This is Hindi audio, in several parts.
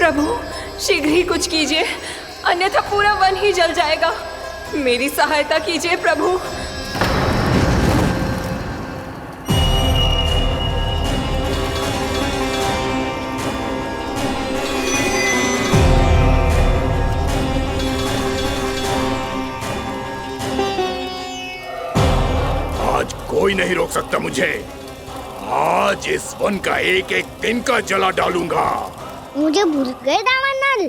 प्रभु शीघ्र ही कुछ कीजिए, अन्यथा पूरा वन ही जल जाएगा। मेरी सहायता कीजिए प्रभु। आज कोई नहीं रोक सकता मुझे। आज इस वन का एक एक दिन का जला डालूंगा। मुझे भूल गए दावानल,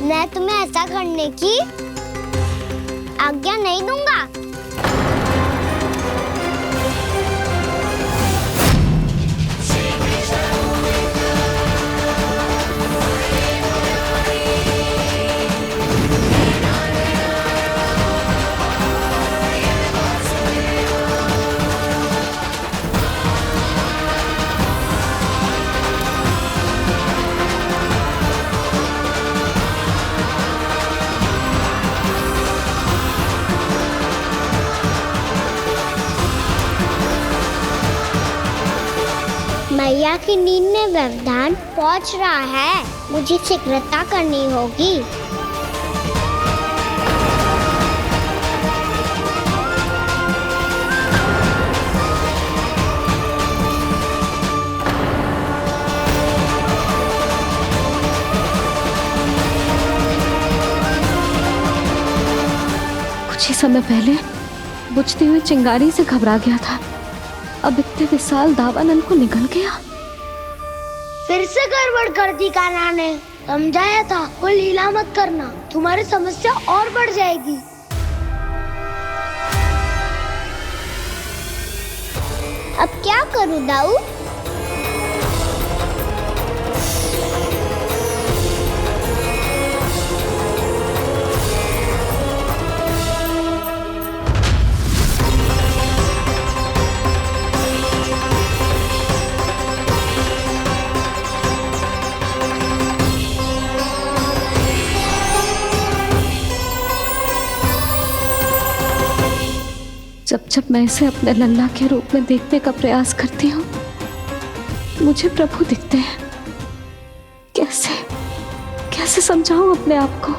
मैं तुम्हें ऐसा करने की आज्ञा नहीं दूंगा। मैया की नींद में व्यवधान पहुंच रहा है, मुझे शीघ्रता करनी होगी। कुछ ही समय पहले बुझती हुई चिंगारी से घबरा गया था, अब इतने विशाल दावानल को निगल गया। फिर से गड़बड़ कर दी कान्हा ने। समझाया था कोई लीला मत करना, तुम्हारी समस्या और बढ़ जाएगी। अब क्या करूं दाऊ? जब जब मैं इसे अपने लल्ला के रूप में देखने का प्रयास करती हूँ, मुझे प्रभु दिखते हैं। कैसे कैसे समझाऊं अपने आप को?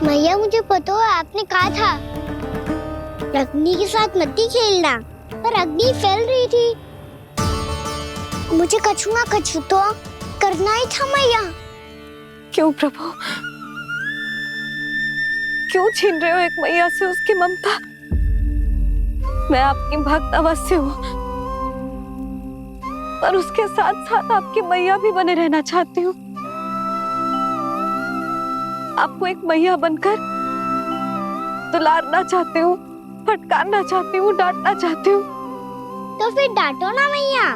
मैया मुझे पता है आपने कहा था अग्नि के साथ मत ही खेलना, पर अग्नि फैल रही थी। मुझे कछु ना कछु तो करना ही था मैया। क्यों प्रभु, क्यों छीन रहे हो एक मैया से उसकी ममता? मैं आपकी भक्त अवश्य हूँ, पर उसके साथ साथ आपकी मैया भी बने रहना चाहती हूँ। आपको एक मैया बनकर दुलारना चाहती हूँ, फटकारना चाहती हूँ, डांटना चाहती हूँ। तो फिर डांटो ना मैया,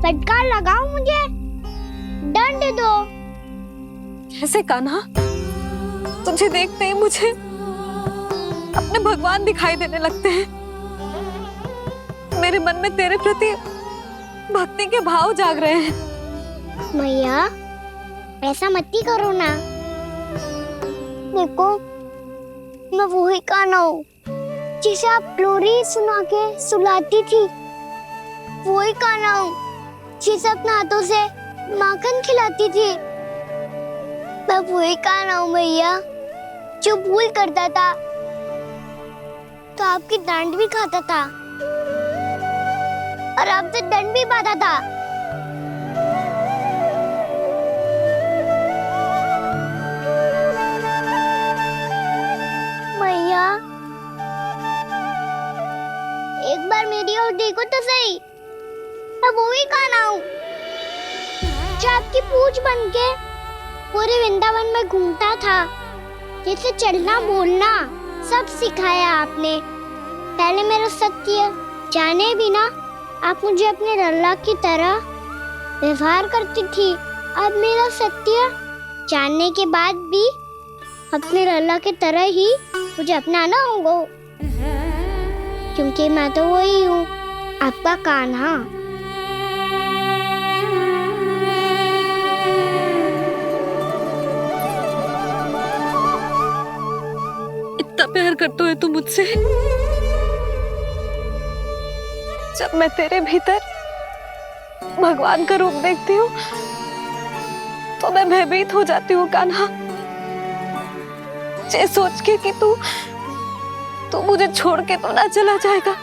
फटकार लगाओ, मुझे दंड दो। कैसे कान्हा? तुझे देखते ही मुझे अपने भगवान दिखाई देने लगते हैं। मेरे मन में तेरे प्रति भक्ति के भाव जाग रहे हैं। मैया ऐसा मत ही करो ना। देखो मैं वही कान्हा हूँ जिसे आप लोरी सुना के सुलाती थी। वही कान्हा हूँ जिसे अपने हाथों से माखन खिलाती थी। मैं वही कान्हा हूँ मैया जो भूल करता था तो आपकी डांट भी खाता था और आपसे दंड भी पाता था। मैया एक बार मेरी ओर देखो तो सही, मैं वही कान्हा हूँ जो आपकी पूंछ बनके पूरे वृंदावन में घूमता था। जैसे चलना बोलना सब सिखाया आपने। पहले मेरा सत्य जाने बिना आप मुझे अपने लल्ला की तरह व्यवहार करती थी। अब मेरा सत्य जानने के बाद भी अपने लल्ला की तरह ही मुझे अपनाना होगा, क्योंकि मैं तो वही हूँ, आपका कान्हा। इतना प्यार करते हो तुम मुझसे, जब मैं तेरे भीतर भगवान का रूप देखती हूँ तो मैं भयभीत हो जाती हूँ कान्हा, ये सोच के कि तू मुझे छोड़ के तो ना चला जाएगा।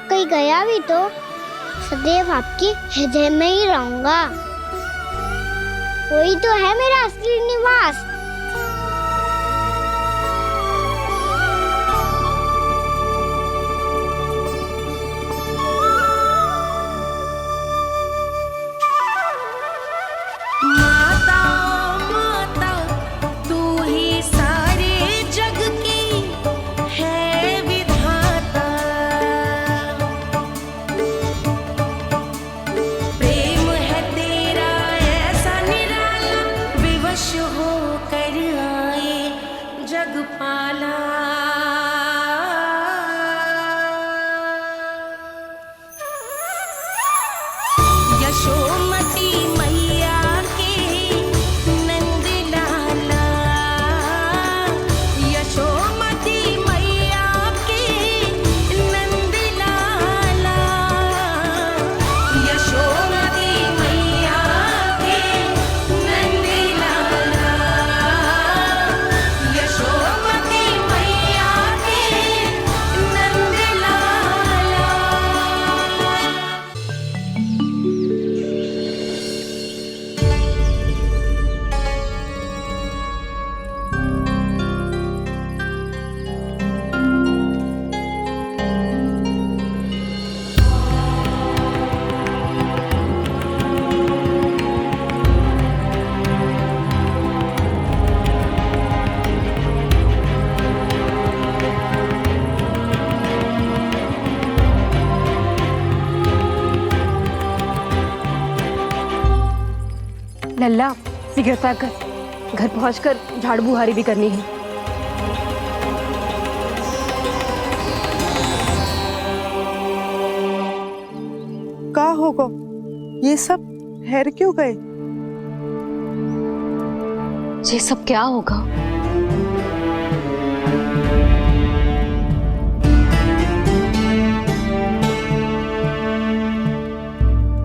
कहीं गया भी तो सदैव आपके हृदय में ही रहूंगा। वही तो है मेरा असली निवास। लल्ला शीघ्रता कर, घर पहुंचकर झाड़ू बुहारी भी करनी है। का होगा ये सब ठहर क्यों गए? ये सब क्या होगा?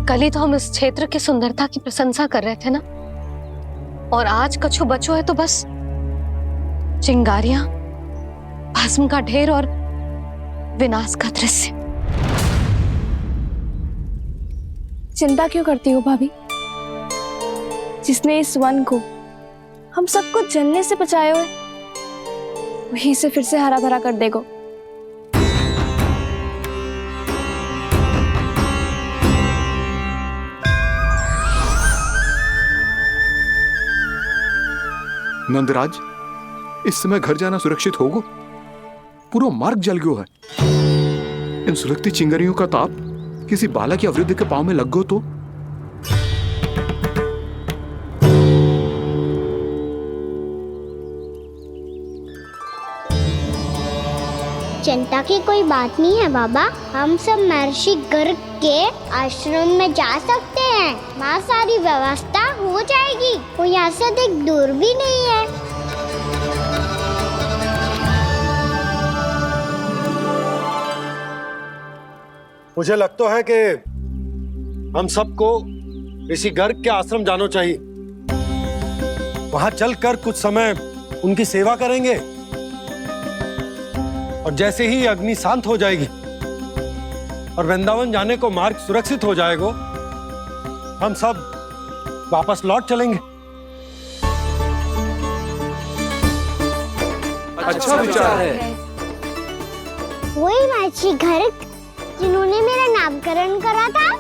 कल ही तो हम इस क्षेत्र की सुंदरता की प्रशंसा कर रहे थे ना, और आज कछु बचो है तो बस चिंगारियां, भस्म का ढेर और विनाश का दृश्य। चिंता क्यों करती हो भाभी? जिसने इस वन को हम सबको जलने से बचाए हुए, वही इसे फिर से हरा भरा कर देगा। नंदराज, इस समय घर जाना सुरक्षित होगा? पूरा मार्ग जल गयो है। इन सुलगती चिंगारियों का ताप किसी बालक या वृद्ध के पांव में लग गयो तो? चिंता की कोई बात नहीं है बाबा, हम सब महर्षि गर्ग के आश्रम में जा सकते हैं। वहाँ सारी व्यवस्था हो जाएगी, वो यहाँ से अधिक दूर भी नहीं है। मुझे लगता है कि हम सबको ऋषि गर्ग के आश्रम जाना चाहिए। वहां चलकर कुछ समय उनकी सेवा करेंगे, और जैसे ही अग्नि शांत हो जाएगी और वृंदावन जाने को मार्ग सुरक्षित हो जाएगा, हम सब वापस लौट चलेंगे। अच्छा विचार है। वही महर्षि गर्ग जिन्होंने मेरा नामकरण करा था।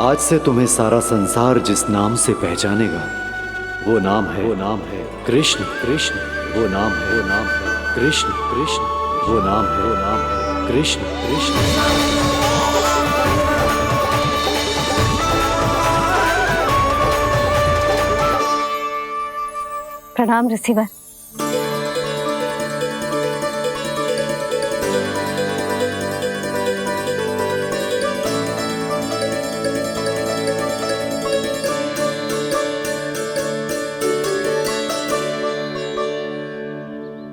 आज से तुम्हें सारा संसार जिस नाम से पहचानेगा वो नाम है कृष्ण। कृष्ण वो नाम है कृष्ण। कृष्ण वो नाम है कृष्ण। कृष्ण। प्रणाम रिसीवर।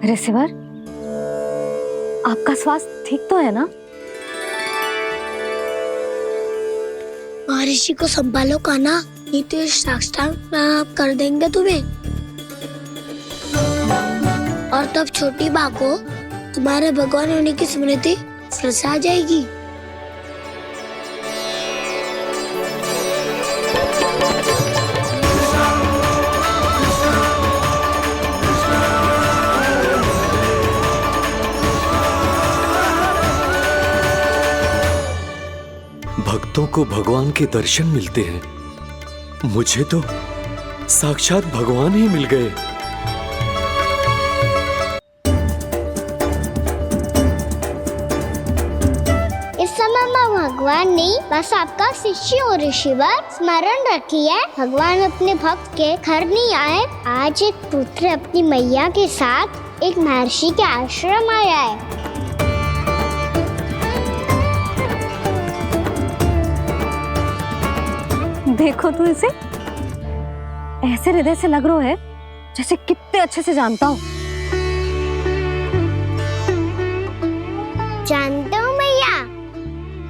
रिसीवर, आपका स्वास्थ्य ठीक तो है ना? महर्षि को संभालो कान्हा, नहीं तो ये साष्टांग प्रणाम कर देंगे तुम्हें। और तब छोटी बा को तुम्हारे भगवान होने की स्मृति फिर से आ जाएगी। भक्तों को भगवान के दर्शन मिलते हैं, मुझे तो साक्षात भगवान ही मिल गए। इस समय मैं भगवान नहीं, बस आपका शिष्य हूँ ऋषिवर। स्मरण रखिए, भगवान अपने भक्त के घर नहीं आए। आज एक पुत्र अपनी मैया के साथ एक महर्षि के आश्रम आया है। देखो तू इसे, ऐसे हृदय से लग रहा है जैसे कितने अच्छे से जानता हूँ। जानते हो मैया,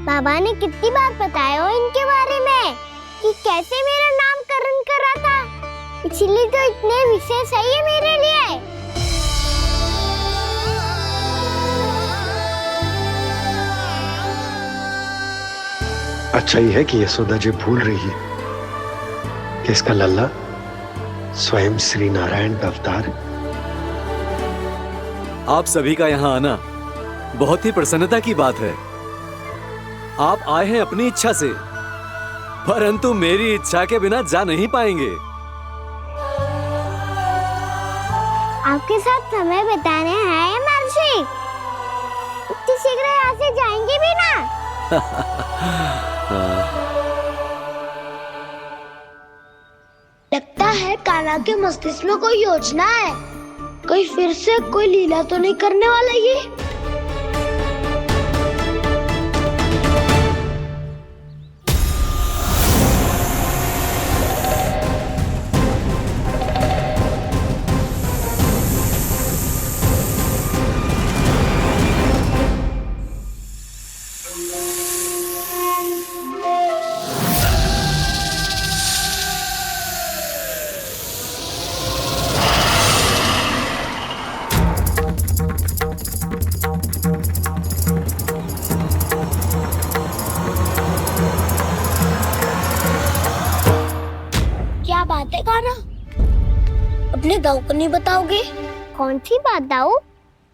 बाबा ने कितनी बार बताया हो इनके बारे में कि कैसे मेरा नामकरण करा था, इसीलिए तो इतने विशेष है ये मेरे लिए। अच्छा ही है कि यशोदा जी भूल रही है कि इसका लल्ला स्वयं श्री नारायण का अवतार है। आप सभी का यहाँ आना बहुत ही प्रसन्नता की बात है। आप आए हैं अपनी इच्छा से, परंतु मेरी इच्छा के बिना जा नहीं पाएंगे। आपके साथ समय बिताने हैं महर्षि, इतनी शीघ्र यहाँ से जाएंगे भी ना? लगता है कान्हा के मस्तिष्क में कोई योजना है। कोई फिर से कोई लीला तो नहीं करने वाला ये? क्या बात है कान्हा? अपने दाऊ को नहीं बताओगे? कौन सी बात दाऊ?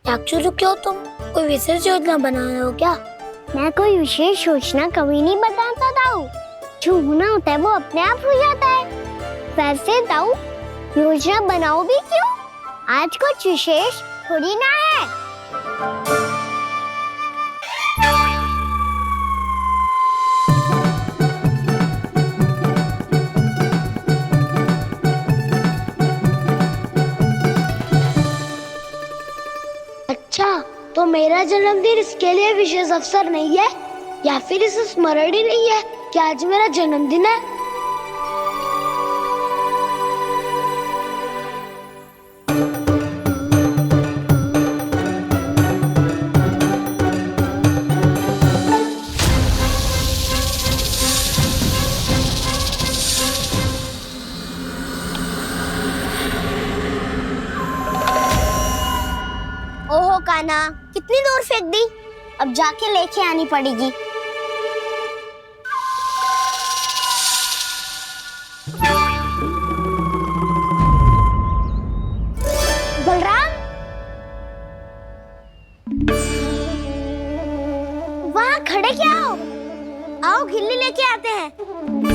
चाकचूरू क्यों तुम? कोई विशेष योजना बना रहे हो क्या? मैं कोई विशेष योजना कभी नहीं बताता दाऊ। जो होना होता है वो अपने आप हो जाता है। वैसे दाऊ, योजना बनाओ भी क्यों? आज कुछ विशेष थोड़ी ना है। अच्छा, तो मेरा जन्मदिन इसके लिए विशेष अवसर नहीं है, या फिर इसे स्मरण ही नहीं है कि आज मेरा जन्मदिन है? ओहो कान्हा, कितनी दूर फेंक दी, अब जाके लेके आनी पड़ेगी। बलराम, वहाँ खड़े क्या हो? आओ खिल्ली लेके आते हैं।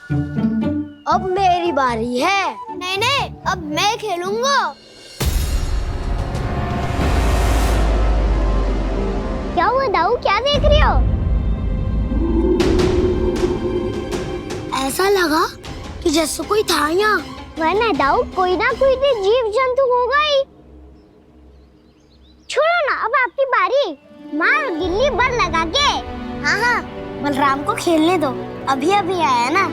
अब मेरी बारी है। नहीं नहीं, अब मैं खेलूंगा। क्या हुआ दाऊ, क्या देख रही हो? ऐसा लगा कि जैसे कोई था यहाँ। वरना दाऊ कोई ना कोई तो जीव जंतु होगा ही। छोड़ो ना, अब आपकी बारी। मार गिल्ली बर लगा के। हाँ हाँ, बलराम को खेलने दो, अभी अभी आया ना।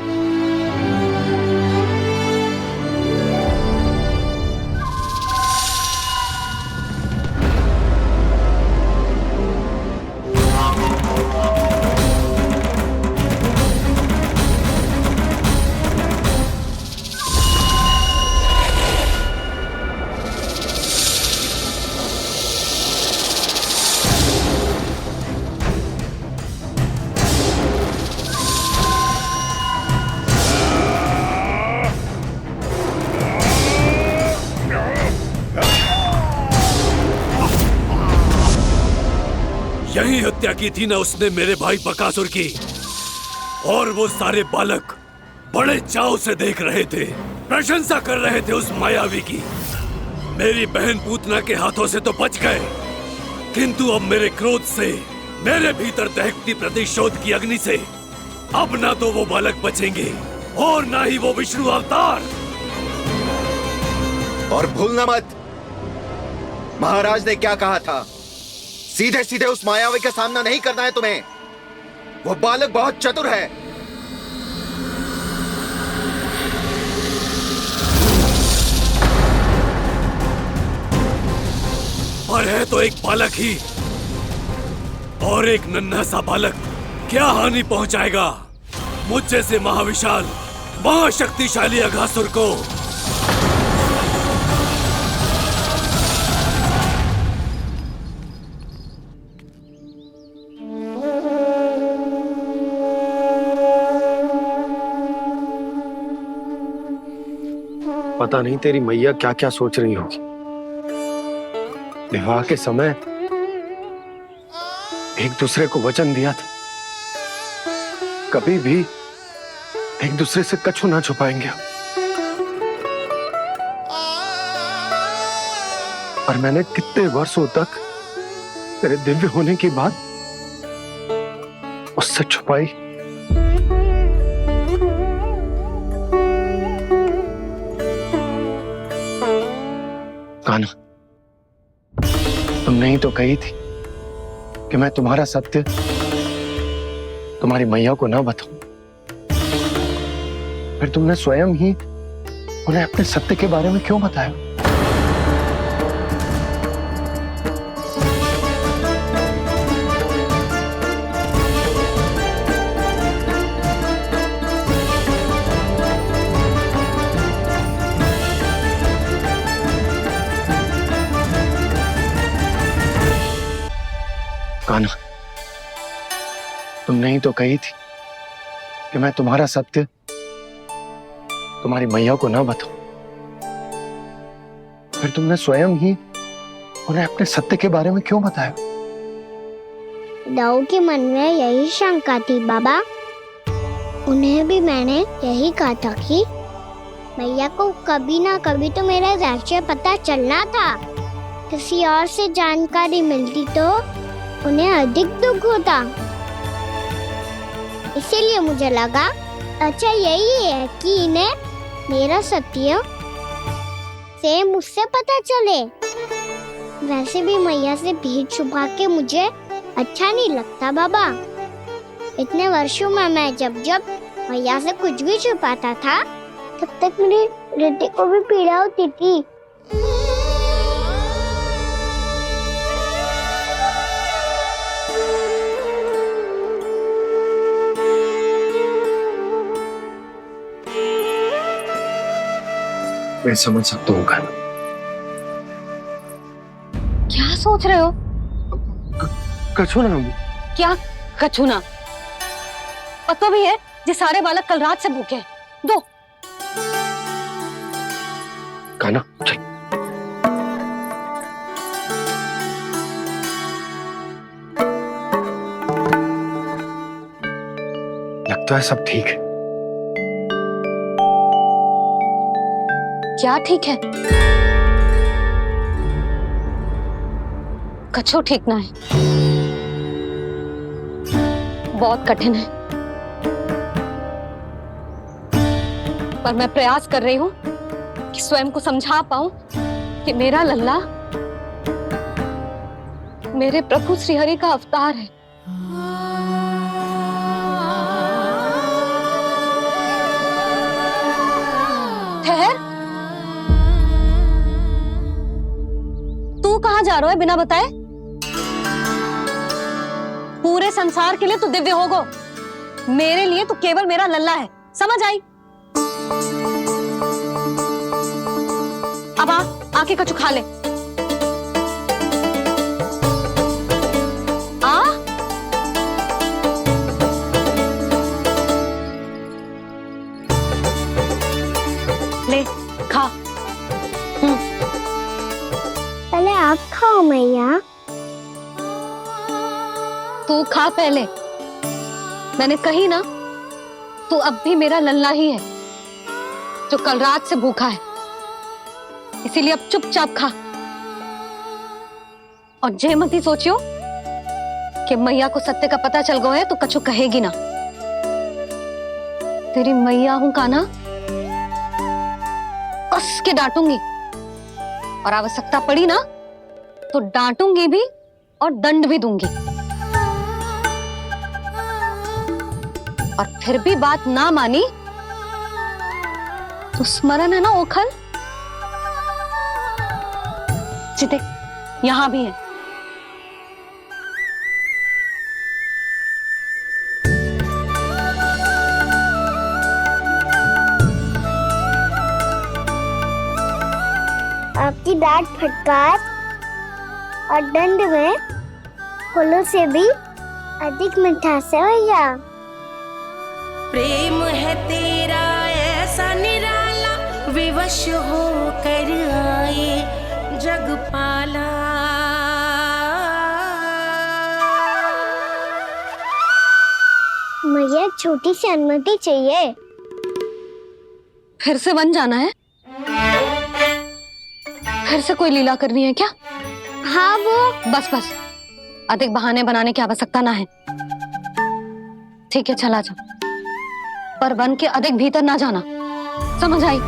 यही हत्या की थी ना उसने मेरे भाई बकासुर की। और वो सारे बालक बड़े चाव से देख रहे थे, प्रशंसा कर रहे थे उस मायावी की। मेरी बहन पूतना के हाथों से तो बच गए, किंतु अब मेरे क्रोध से, मेरे भीतर दहकती प्रतिशोध की अग्नि से अब ना तो वो बालक बचेंगे और ना ही वो विष्णु अवतार। और भूलना मत, महाराज ने क्या कहा था, सीधे सीधे उस मायावी का सामना नहीं करना है तुम्हें। वो बालक बहुत चतुर है। पर है तो एक बालक ही, और एक नन्हा सा बालक क्या हानि पहुंचाएगा मुझ जैसे महाविशाल महाशक्तिशाली अघासुर को। पता नहीं तेरी मैया क्या क्या सोच रही होगी। विवाह के समय एक दूसरे को वचन दिया था, कभी भी एक दूसरे से कछु ना छुपाएंगे। और मैंने कितने वर्षों तक तेरे दिव्य होने की बात उससे छुपाई। कान्हा, तुमने ही तो कही थी कि मैं तुम्हारा सत्य तुम्हारी मैया को ना बताऊं। फिर तुमने स्वयं ही उन्हें अपने सत्य के बारे में क्यों बताया? कान्हा, तुमने ही तो कही थी कि मैं तुम्हारा सत्य तुम्हारी मैया को ना बताऊं। फिर तुमने स्वयं ही उन्हें अपने सत्य के बारे में क्यों बताया? दाऊ के मन में यही शंका थी बाबा। उन्हें भी मैंने यही कहा था कि मैया को कभी ना कभी तो मेरा रहस्य पता चलना था। किसी और से जानकारी मिलती तो उन्हें अधिक दुख होता। इसीलिए मुझे लगा अच्छा यही है कि इन्हें मेरा सत्य से मुझसे पता चले। वैसे भी मैया से भेद छुपा के मुझे अच्छा नहीं लगता बाबा। इतने वर्षों में मैं जब जब मैया से कुछ भी छुपाता था तब तक मेरी हृदय को भी पीड़ा होती थी। मैं समझ सकता हूँ कान्हा। क्या सोच रहे हो? कछु ना। क्या कछु ना? पता भी है ये सारे बालक कल रात से भूखे हैं। दो। कान्हा चल। लगता है सब ठीक है। क्या ठीक है? कछु ठीक ना है, बहुत कठिन है, पर मैं प्रयास कर रही हूं कि स्वयं को समझा पाऊं कि मेरा लल्ला मेरे प्रभु श्रीहरि का अवतार है। ठहर, तू कहां जा रहा है बिना बताए? पूरे संसार के लिए तू दिव्य होगो, मेरे लिए तू केवल मेरा लल्ला है, समझ आई? अब आके कछु खा ले। आ ले खा। पहले आप खाओ मैया। तू खा पहले, मैंने कही ना, तू अब भी मेरा लल्ला ही है जो कल रात से भूखा है, इसीलिए अब चुपचाप खा। और जे मत ही सोचियो कि मैया को सत्य का पता चल गया है तो कछु कहेगी ना। तेरी मैया हूं कान्हा, कस के डांटूंगी, और आवश्यकता पड़ी ना तो डांटूंगी भी और दंड भी दूंगी। और फिर भी बात ना मानी तो स्मरण है ना ओखल, देख यहां भी है। आपकी डांट फटकार और दंड में फूलों से भी अधिक मिठास है भैया। प्रेम है तेरा ऐसा निराला, विवश हो कर आए जग पाला। मुझे छोटी सी अनुमति चाहिए। फिर से वन जाना है? फिर से कोई लीला करनी है क्या? हाँ वो। बस बस, अधिक बहाने बनाने की आवश्यकता ना है। ठीक है चला जा, पर वन के अधिक भीतर ना जाना, समझ आई?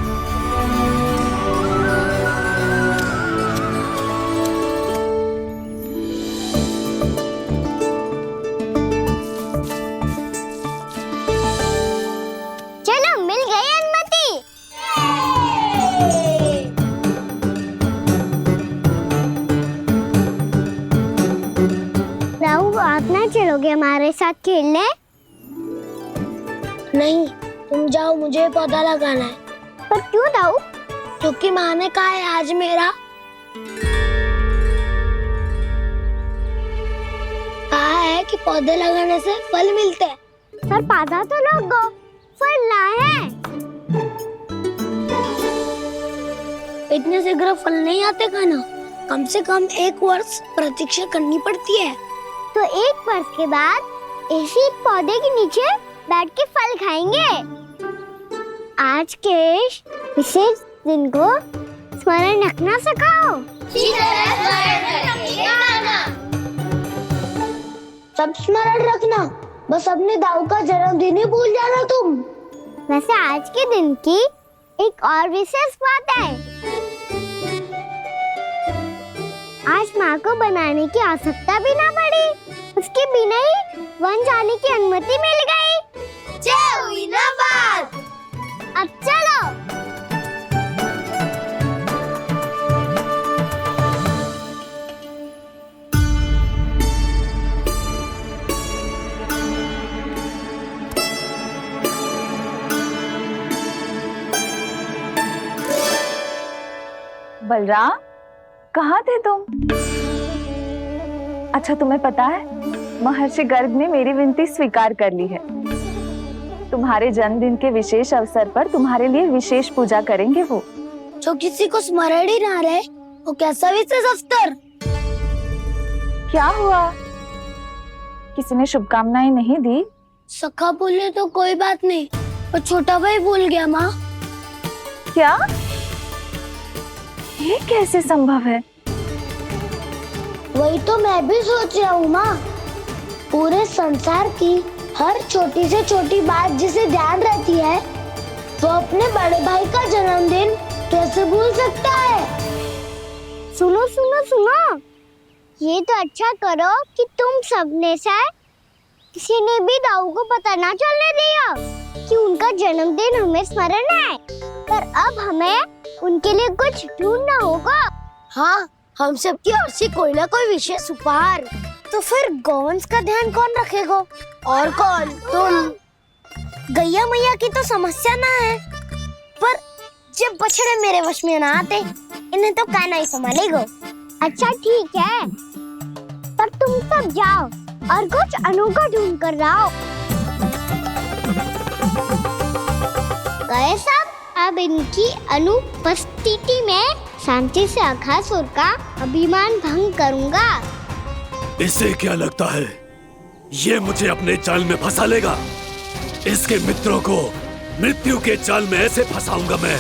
चलो मिल गई अनुमति। राहु आप ना चलोगे हमारे साथ खेलने? नहीं, तुम जाओ, मुझे पौधा लगाना है। पर क्यों राहु? क्योंकि माँ ने कहा है आज मेरा कहा है कि पौधे लगाने से फल मिलते हैं। पर पौधा तो लगो, फल ना है। इतने शीघ्र फल नहीं आते खाना, कम से कम 1 वर्ष प्रतीक्षा करनी पड़ती है। तो 1 वर्ष के बाद इसी पौधे के नीचे बैठ के फल खाएंगे। आज के विशेष दिन को स्मरण रखना सिखाओ। सब स्मरण रखना, बस अपने दाऊ का जन्मदिन ही भूल जाना तुम। वैसे आज के दिन की एक और विशेष बात है। आज माँ को बनाने की आवश्यकता भी ना पड़ी, उसके बिना ही वन जाने की अनुमति मिल गई। जय हुई ना बात। अब चलो। बलराम, कहाँ थे तुम? अच्छा तुम्हें पता है, महर्षि गर्ग ने मेरी विनती स्वीकार कर ली है। तुम्हारे जन्मदिन के विशेष अवसर पर तुम्हारे लिए विशेष पूजा करेंगे वो। जो किसी को स्मरण ही ना रहे, वो कैसा विशेष अवसर? क्या हुआ? किसी ने शुभकामनाएं नहीं दी? सखा बोले तो कोई बात नहीं, पर छोटा भाई भूल गया माँ। क्या? ये कैसे संभव है? वही तो मैं भी सोच रहा हूँ माँ। पूरे संसार की हर छोटी से छोटी बात जिसे ध्यान रहती है, वो अपने बड़े भाई का जन्मदिन कैसे भूल सकता है? सुनो सुनो सुनो, ये तो अच्छा करो कि तुम सबने से किसी ने भी दाऊ को पता ना चलने दिया कि उनका जन्मदिन हमें स्मरण है। पर अब हमें उनके लिए कुछ ढूंढना होगा। हाँ, हम सबकी ओर से कोई ना कोई विशेष उपहार। तो फिर गॉन्स का ध्यान कौन रखेगा? और कौन? तुम। गैया मैया की तो समस्या ना है, पर जब बछड़े मेरे वश में ना आते, इन्हें तो कान्हा ही संभालेगा। अच्छा ठीक है, पर तुम सब जाओ और कुछ अनोखा ढूंढ कर लाओ। गए सब? अब इनकी अनुपस्थिति में शांति से अघासुर का अभिमान भंग करूंगा। इसे क्या लगता है ये मुझे अपने जाल में फंसा लेगा? इसके मित्रों को मृत्यु के जाल में ऐसे फंसाऊंगा मैं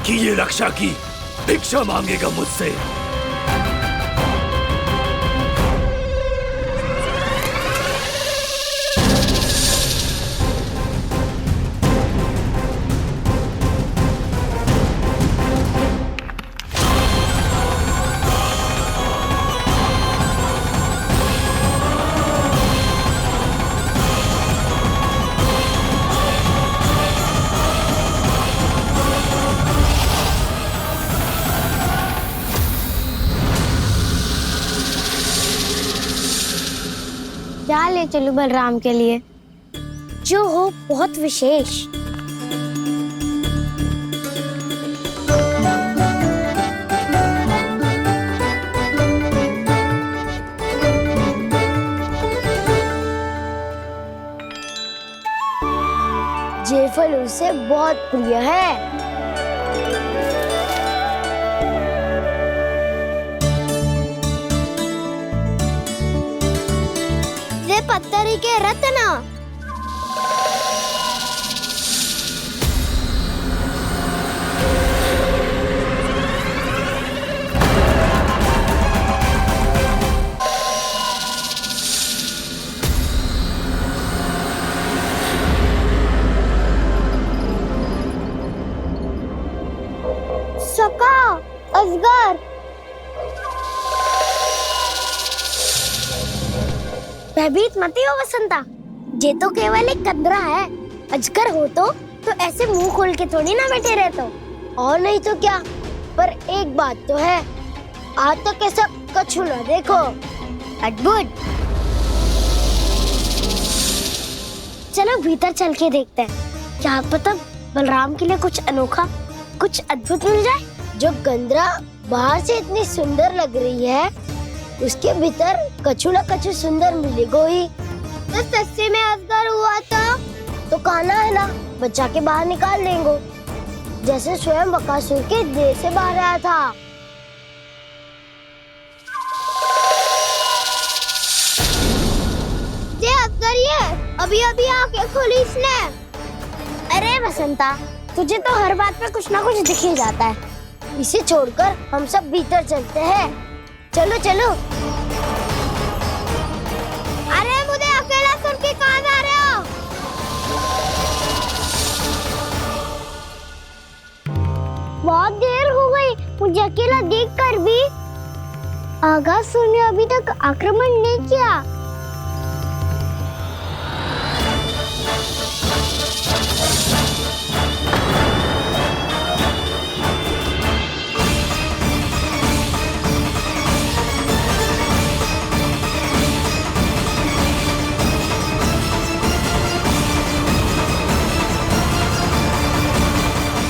कि ये रक्षा की भिक्षा मांगेगा मुझसे। क्या ले चलूं बलराम के लिए जो हो बहुत विशेष? ये फल उसे बहुत प्रिय है। पत्थरी के रत्न। सका, अजगर। भयभीत मत हो वसंता, ये तो केवल एक कंदरा है। अजगर हो तो ऐसे मुंह खोल के थोड़ी ना बैठे रहते हो। और नहीं तो क्या, पर एक बात तो है, आज तक ऐसा कछु ना देखो। अद्भुत। चलो भीतर चल के देखते हैं, क्या पता बलराम के लिए कुछ अनोखा, कुछ अद्भुत मिल जाए। जो गंदरा बाहर से इतनी सुंदर लग रही है, उसके भीतर कछु न कछु सुंदर मिलेगा ही। तो सस्ते में अजगर हुआ तो कान्हा है ना, बच्चा के बाहर निकाल देंगे, जैसे स्वयं बकासुर के देह से बाहर आया था। ये अजगर ये अभी अभी आके खोली इसने। अरे वसंता, तुझे तो हर बात पे कुछ ना कुछ दिख ही जाता है। इसे छोड़कर हम सब भीतर चलते हैं। चलो चलो। अरे मुझे अकेला सुन के कहाँ जा रहे हो? बहुत देर हो गई, मुझे अकेला देखकर भी। अघासुर ने अभी तक आक्रमण नहीं किया।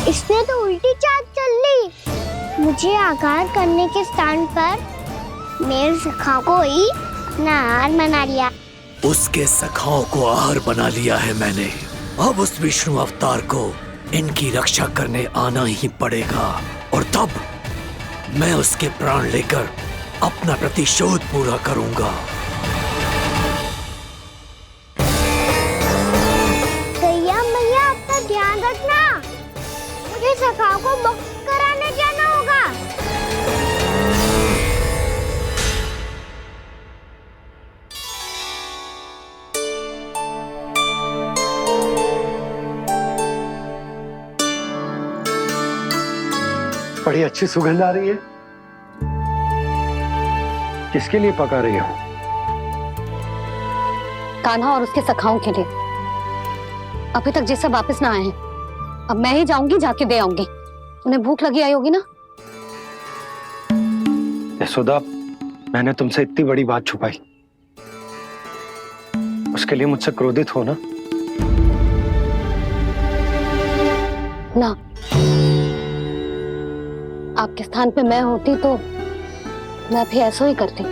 इसने तो उल्टी चाल चल ली। मुझे आघात करने के स्थान पर मेरे सखा को ही अपना आहार बना लिया। उसके सखाओं को आहार बना लिया है मैंने। अब उस विष्णु अवतार को इनकी रक्षा करने आना ही पड़ेगा, और तब मैं उसके प्राण लेकर अपना प्रतिशोध पूरा करूंगा। गैया मैया, अपना ध्यान रखना। मुझे सखा को मुक्त कराने जाना होगा। बड़ी अच्छी सुगंध आ रही है। किसके लिए पका रही हो? कान्हा और उसके सखाओं के लिए। अभी तक जैसे वापस ना आए हैं, अब मैं ही जाऊंगी, जाके दे आऊंगी। उन्हें भूख लगी आई होगी ना। यशोदा, मैंने तुमसे इतनी बड़ी बात छुपाई, उसके लिए मुझसे क्रोधित हो ना? ना, आपके स्थान पे मैं होती तो मैं भी ऐसा ही करती।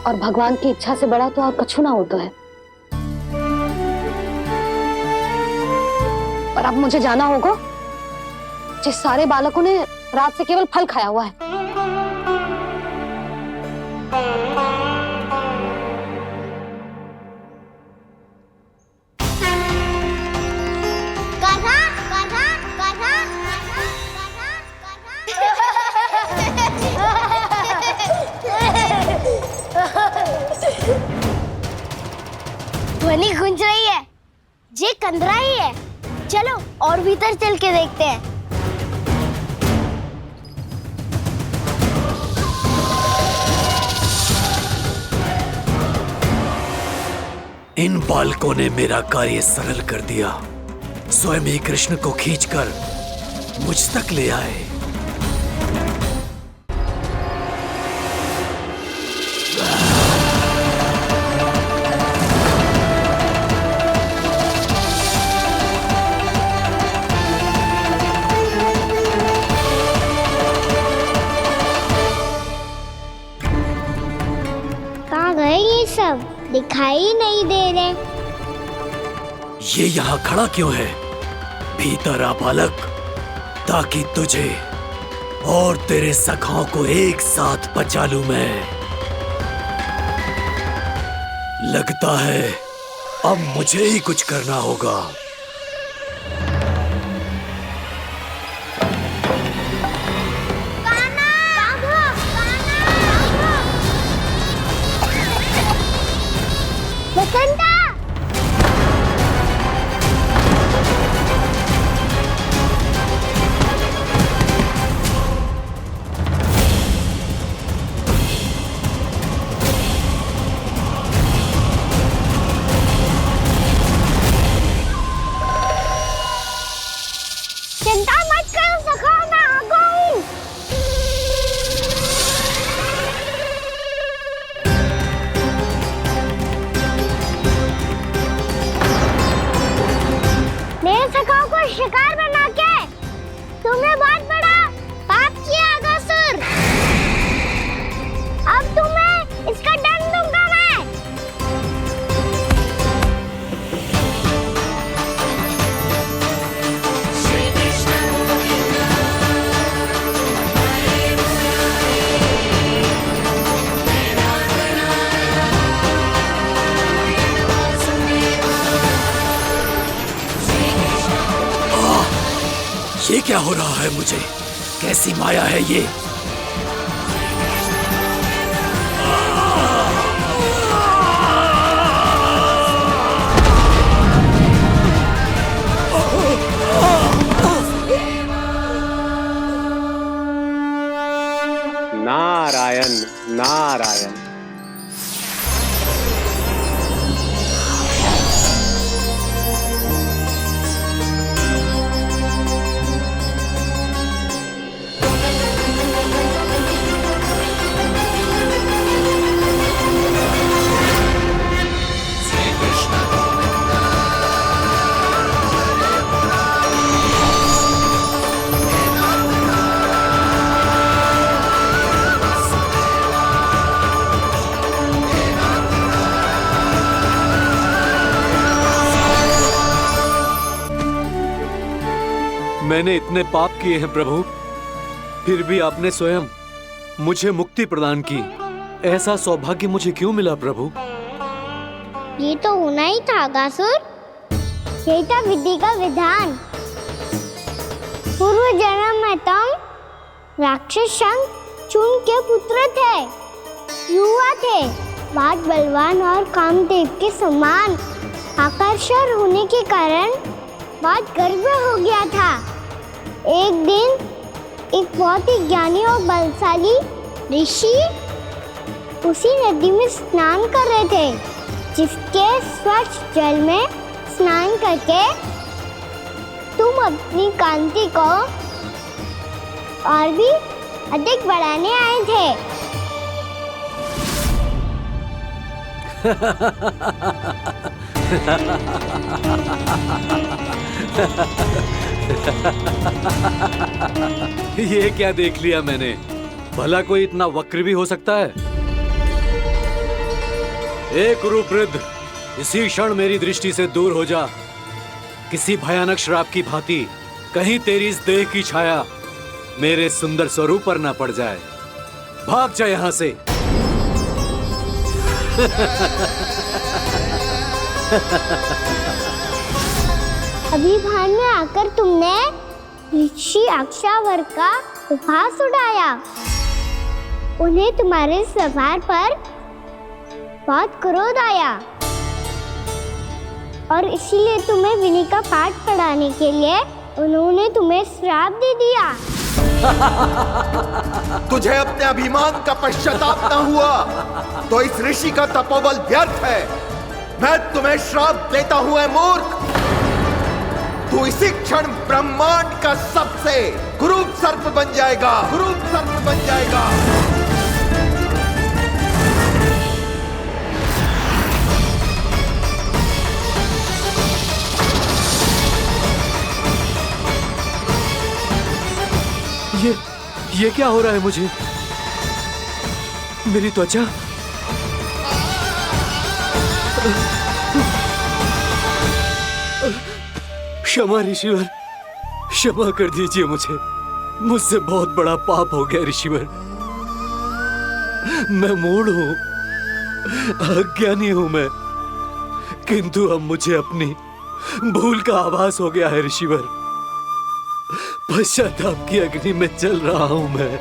और भगवान की इच्छा से बड़ा तो और कछु ना होता है। पर अब मुझे जाना होगा। जिस सारे बालकों ने रात से केवल फल खाया हुआ है। कान्हा, कान्हा, कान्हा, ध्वनि गूंज रही है। ये कंदरा ही है। चलो और भीतर चल के देखते हैं। इन बालकों ने मेरा कार्य सरल कर दिया। स्वयं ही कृष्ण को खींचकर मुझ तक ले आए। कहाँ गए ये सब? दिखाई नहीं दे रहे। ये यहाँ खड़ा क्यों है? भीतर आ बालक, ताकि तुझे और तेरे सखाओं को एक साथ बचा लूं मैं। लगता है अब मुझे ही कुछ करना होगा। बसंता! चिंता मत करो सखा, मैं आ गया हूँ। मेरे सखाओं को शिकार बना के तुमने बहुत बड़ा पाप किया अगासुर। अब तुम्हें इसका दंड दूंगा मैं। ये क्या हो रहा है मुझे? कैसी माया है ये? नारायण नारायण। मैंने इतने पाप किए हैं प्रभु, फिर भी आपने स्वयं मुझे मुक्ति प्रदान की। ऐसा सौभाग्य मुझे क्यों मिला प्रभु? ये तो होना ही था अगासुर। यही था विधि का विधान। पूर्व जन्म में तुम राक्षस शंखचूड़ के पुत्र थे। युवा थे, बहुत बलवान और कामदेव के समान। आकर्षण होने के कारण बहुत गर्व हो गया था। एक दिन एक बहुत ही ज्ञानी और बलशाली ऋषि उसी नदी में स्नान कर रहे थे, जिसके स्वच्छ जल में स्नान करके तुम अपनी कांति को और भी अधिक बढ़ाने आए थे। ये क्या देख लिया मैंने? भला कोई इतना वक्र भी हो सकता है? एक रूपवृद्ध, इसी क्षण मेरी दृष्टि से दूर हो जा। किसी भयानक श्राप की भांति कहीं तेरी इस देह की छाया मेरे सुंदर स्वरूप पर ना पड़ जाए। भाग जा यहां से। अभी भान में आकर तुमने ऋषि अक्षावर का उपहास उड़ाया। उन्हें तुम्हारे व्यवहार पर बहुत क्रोध आया और इसीलिए तुम्हें विनय का पाठ पढ़ाने के लिए उन्होंने तुम्हें श्राप दे दिया। तुझे अपने अभिमान का पश्चाताप न हुआ तो इस ऋषि का तपोबल व्यर्थ है। मैं तुम्हें श्राप देता हूं ऐ मूर्ख। तू इसी क्षण ब्रह्मांड का सबसे कुरूप सर्प बन जाएगा, कुरूप सर्प बन जाएगा। ये क्या हो रहा है मुझे? मेरी त्वचा क्षमा ऋषिवर, क्षमा कर दीजिए मुझे। मुझसे बहुत बड़ा पाप हो गया ऋषिवर। मैं मूढ़ हूं, अज्ञानी हूं मैं, किंतु अब मुझे अपनी भूल का आभास हो गया है ऋषिवर। पश्चाताप की अग्नि में जल रहा हूं मैं।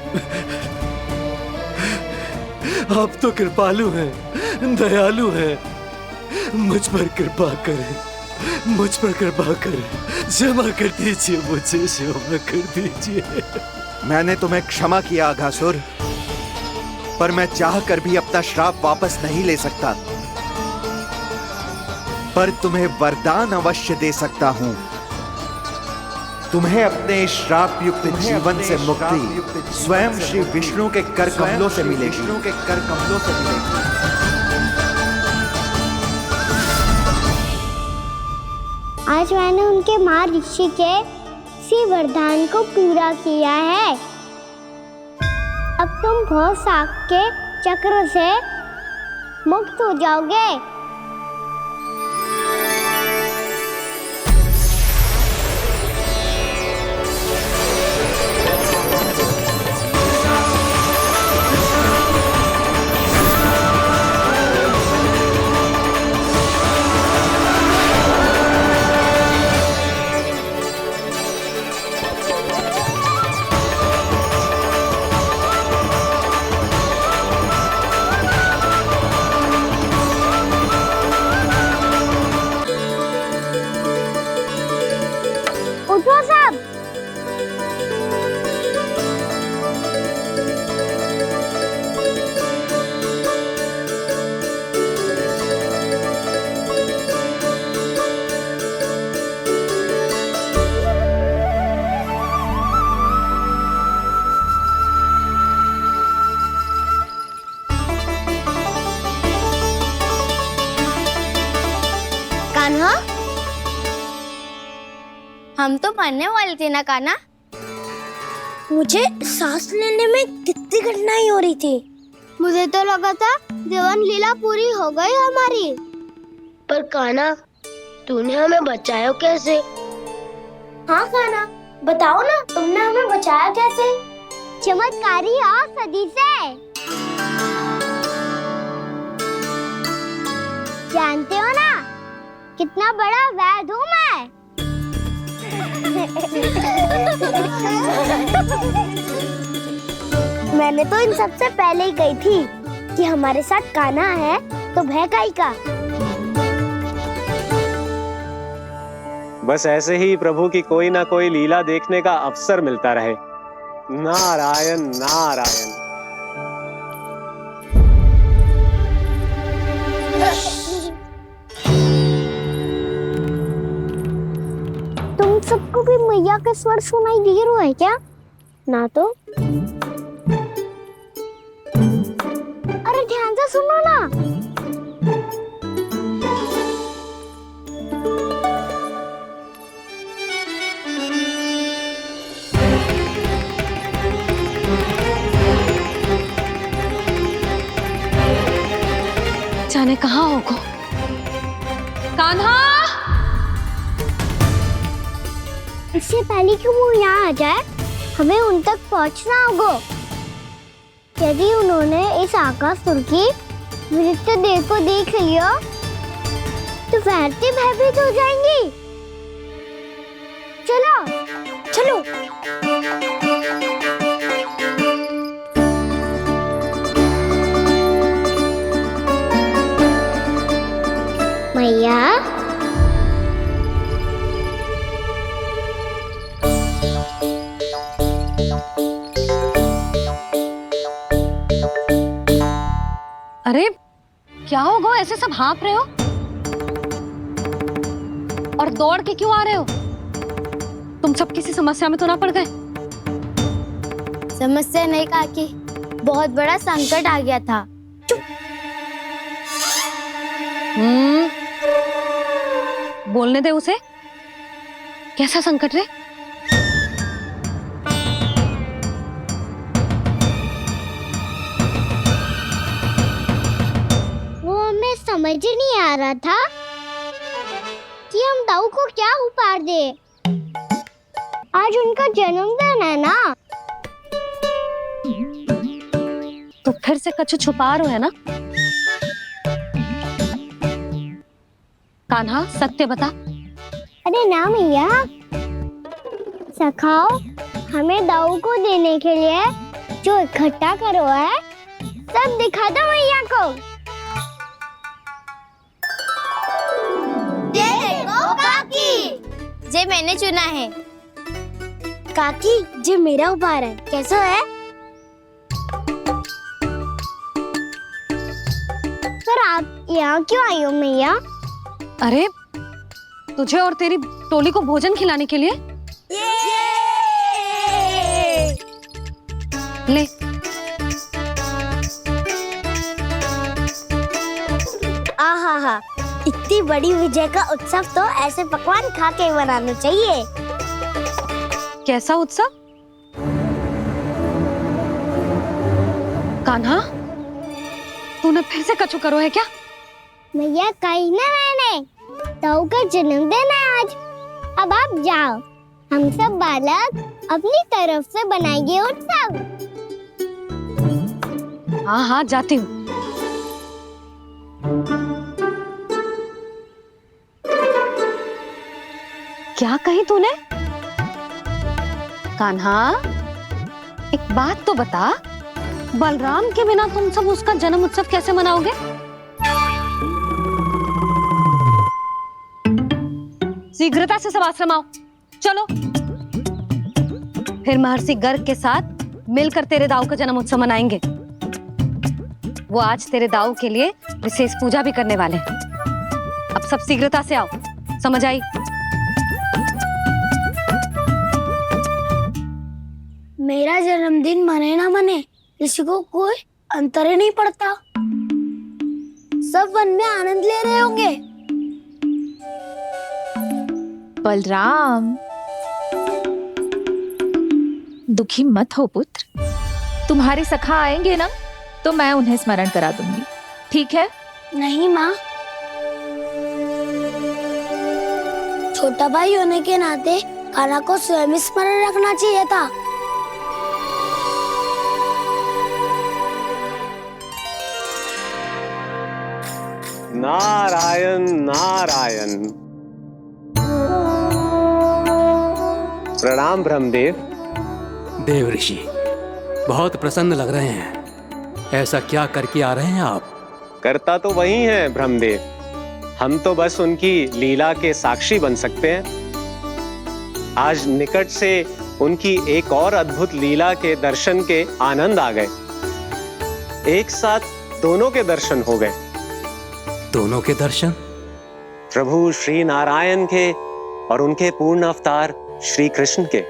आप तो कृपालु हैं, दयालु हैं, मुझ पर कृपा करें, मुझ पर कृपा करें। क्षमा कर दीजिए मुझे, क्षमा कर दीजिए। मैंने तुम्हें क्षमा किया अघासुर, पर मैं चाहकर भी अपना श्राप वापस नहीं ले सकता। पर तुम्हें वरदान अवश्य दे सकता हूं। तुम्हें अपने श्राप युक्त जीवन से मुक्ति स्वयं श्री विष्णु के कर कमलों से मिलेगी, विष्णु के कर कमलों से मिलेगी। आज मैंने उनके मां ऋषि के इसी वरदान को पूरा किया है। अब तुम भव साग के चक्र से मुक्त हो जाओगे। उठो सब। कान्हा, हम तो मरने वाले थे ना कान्हा? मुझे सांस लेने में कितनी कठिनाई हो रही थी। मुझे तो लगा था जीवन लीला पूरी हो गई हमारी। पर कान्हा, तूने हमें बचाया कैसे? हाँ कान्हा, बताओ ना, तुमने हमें बचाया कैसे? चमत्कारी औषधि से। जानते हो ना कितना बड़ा वैद्य हूँ मैं। मैंने तो इन सबसे पहले ही कही थी कि हमारे साथ कान्हा है तो भय काई का। बस ऐसे ही प्रभु की कोई ना कोई लीला देखने का अवसर मिलता रहे। नारायण नारायण। तुम सबको भी मैया का स्वर सुनाई दे रहा है क्या? ना तो। अरे ध्यान से सुनो ना। जाने कहाँ होगो। कान्हा! इससे पहले कि वो यहाँ आ जाए, हमें उन तक पहुँचना होगा। यदि उन्होंने इस आकासुर की नृत्य देह को देख लिया, तो वैसे भयभीत हो जाएंगी। चलो, चलो। मैया, अरे क्या होगा, ऐसे सब हाँफ रहे हो और दौड़ के क्यों आ रहे हो? तुम सब किसी समस्या में तो ना पड़ गए? समस्या नहीं काकी, बहुत बड़ा संकट आ गया था। बोलने दे उसे। कैसा संकट रे? वो हमें समझ ही नहीं आ रहा था कि हम दाऊ को क्या उपहार दे। आज उनका जन्मदिन है ना। तो फिर से कछु छुपा रहे हो है ना? कान्हा सत्य बता। अरे ना मैया, सखाओ हमें दाऊ को देने के लिए जो इकट्ठा करो है, सब दिखा दो मैया को। ये देखो काकी, जे मैंने चुना है। काकी, जो मेरा उपहार है, कैसा है? पर आप यहाँ क्यों आई हो मैया? अरे तुझे और तेरी टोली को भोजन खिलाने के लिए। ले। आहा, इतनी बड़ी विजय का उत्सव तो ऐसे पकवान खा के मनाना चाहिए। कैसा उत्सव? कान्हा, तूने फिर से कछु करो है क्या? मैया कही ना मैंने, दाऊ का जन्मदिन है आज। अब आप जाओ, हम सब बालक अपनी तरफ से बनाएंगे उत्सव। हाँ हाँ जाती हूँ। क्या कही तूने? कान्हा, एक बात तो बता, बलराम के बिना तुम सब उसका जन्म उत्सव कैसे मनाओगे? शीघ्रता से सब आश्रम आओ, चलो। फिर महर्षि गर्ग के साथ मिलकर तेरे दाऊ का जन्म उत्सव मनाएंगे। वो आज तेरे दाऊ के लिए विशेष पूजा भी करने वाले हैं। अब सब शीघ्रता से आओ, समझ आई? मेरा जन्मदिन मने ना मने, किसी को कोई अंतर ही नहीं पड़ता। सब वन में आनंद ले रहे होंगे। बलराम, दुखी मत हो पुत्र। तुम्हारे सखा आएंगे ना, तो मैं उन्हें स्मरण करा दूंगी, ठीक है? नहीं माँ, छोटा भाई होने के नाते कान्हा को स्वयं स्मरण रखना चाहिए था। नारायण नारायण। प्रणाम ब्रह्मदेव। देव ऋषि, बहुत प्रसन्न लग रहे हैं। ऐसा क्या करके आ रहे हैं आप? करता तो वही है ब्रह्मदेव, हम तो बस उनकी लीला के साक्षी बन सकते हैं। आज निकट से उनकी एक और अद्भुत लीला के दर्शन के आनंद आ गए। एक साथ दोनों के दर्शन हो गए। दोनों के दर्शन? प्रभु श्री नारायण के और उनके पूर्ण अवतार श्री कृष्ण के।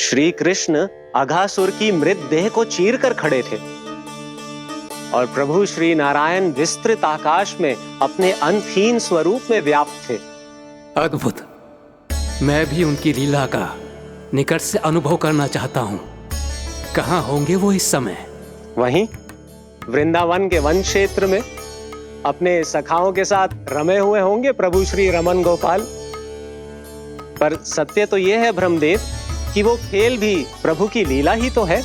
श्री कृष्ण अघासुर की मृत देह को चीर कर खड़े थे और प्रभु श्री नारायण विस्तृत आकाश में अपने अंतहीन स्वरूप में व्याप्त थे। अद्भुत। मैं भी उनकी लीला का निकट से अनुभव करना चाहता हूं। कहां होंगे वो इस समय? वहीं वृंदावन के वन क्षेत्र में अपने सखाओं के साथ रमे हुए होंगे प्रभु श्री रमन गोपाल। पर सत्य तो यह है ब्रह्मदेव कि वो खेल भी प्रभु की लीला ही तो है।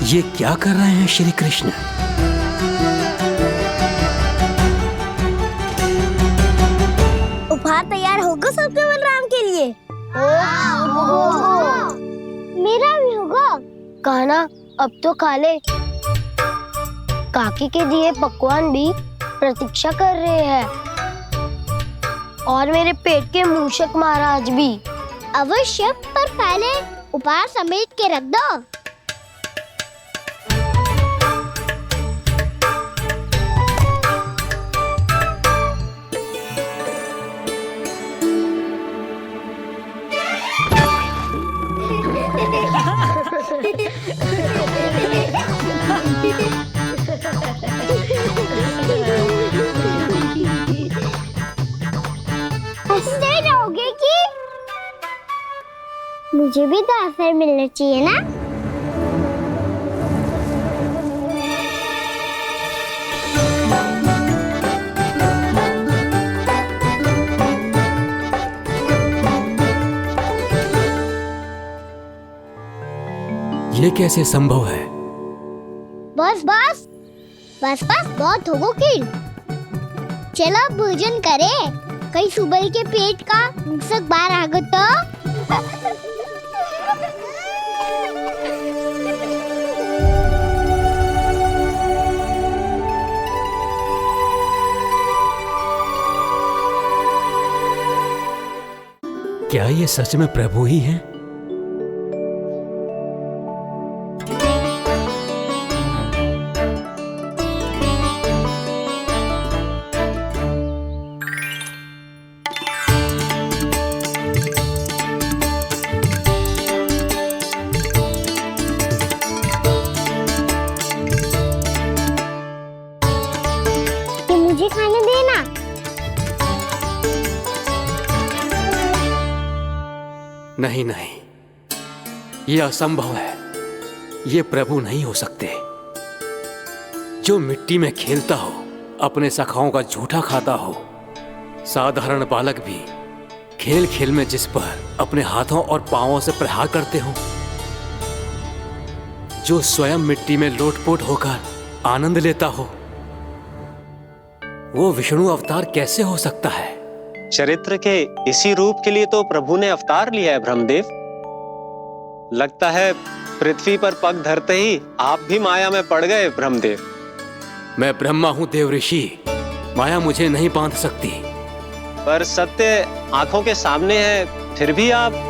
ये क्या कर रहे हैं श्री कृष्ण? उपहार तैयार होगा सबके बलराम के लिए? मेरा भी होगा। कहना अब तो खा ले। काकी के दिए पकवान भी प्रतीक्षा कर रहे हैं और मेरे पेट के मूषक महाराज भी। अवश्य, पर पहले उपहार समेट के रख दो। हंसते रहोगे कि? मुझे भी तो अवसर मिलना चाहिए ना। ये कैसे संभव है? बस बस बस बस बहुत हो गई। चलो भोजन करें। कहीं सुबह के पेट का मूषक बाहर आ गया तो। क्या ये सच में प्रभु ही हैं? मुझे खाने देना। नहीं नहीं, ये असंभव है। ये प्रभु नहीं हो सकते। जो मिट्टी में खेलता हो, अपने सखाओं का झूठा खाता हो, साधारण बालक भी खेल खेल में जिस पर अपने हाथों और पांवों से प्रहार करते हो, जो स्वयं मिट्टी में लोटपोट होकर आनंद लेता हो, वो विष्णु अवतार कैसे हो सकता है? चरित्र के इसी रूप के लिए तो प्रभु ने अवतार लिया है ब्रह्मदेव। लगता है पृथ्वी पर पग धरते ही आप भी माया में पड़ गए ब्रह्मदेव। मैं ब्रह्मा हूं देव ऋषि, माया मुझे नहीं बांध सकती। पर सत्य आंखों के सामने है, फिर भी आप।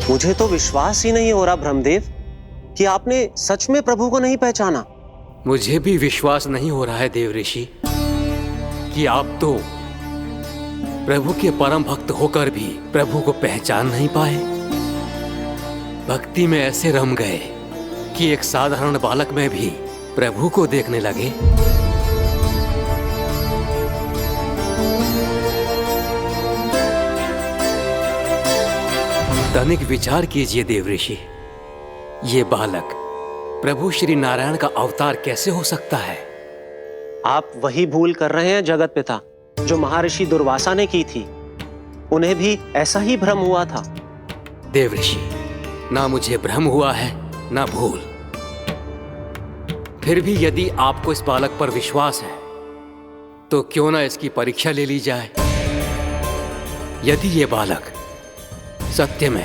मुझे तो विश्वास ही नहीं हो रहा ब्रह्मदेव कि आपने सच में प्रभु को नहीं पहचाना। मुझे भी विश्वास नहीं हो रहा है देव ऋषि कि आप तो प्रभु के परम भक्त होकर भी प्रभु को पहचान नहीं पाए। भक्ति में ऐसे रम गए कि एक साधारण बालक में भी प्रभु को देखने लगे। तनिक विचार कीजिए देव ऋषि, ये बालक प्रभु श्री नारायण का अवतार कैसे हो सकता है? आप वही भूल कर रहे हैं जगत पिता जो महर्षि दुर्वासा ने की थी। उन्हें भी ऐसा ही भ्रम हुआ था। देव ऋषि, ना मुझे भ्रम हुआ है ना भूल। फिर भी यदि आपको इस बालक पर विश्वास है तो क्यों ना इसकी परीक्षा ले ली जाए। यदि ये बालक सत्य में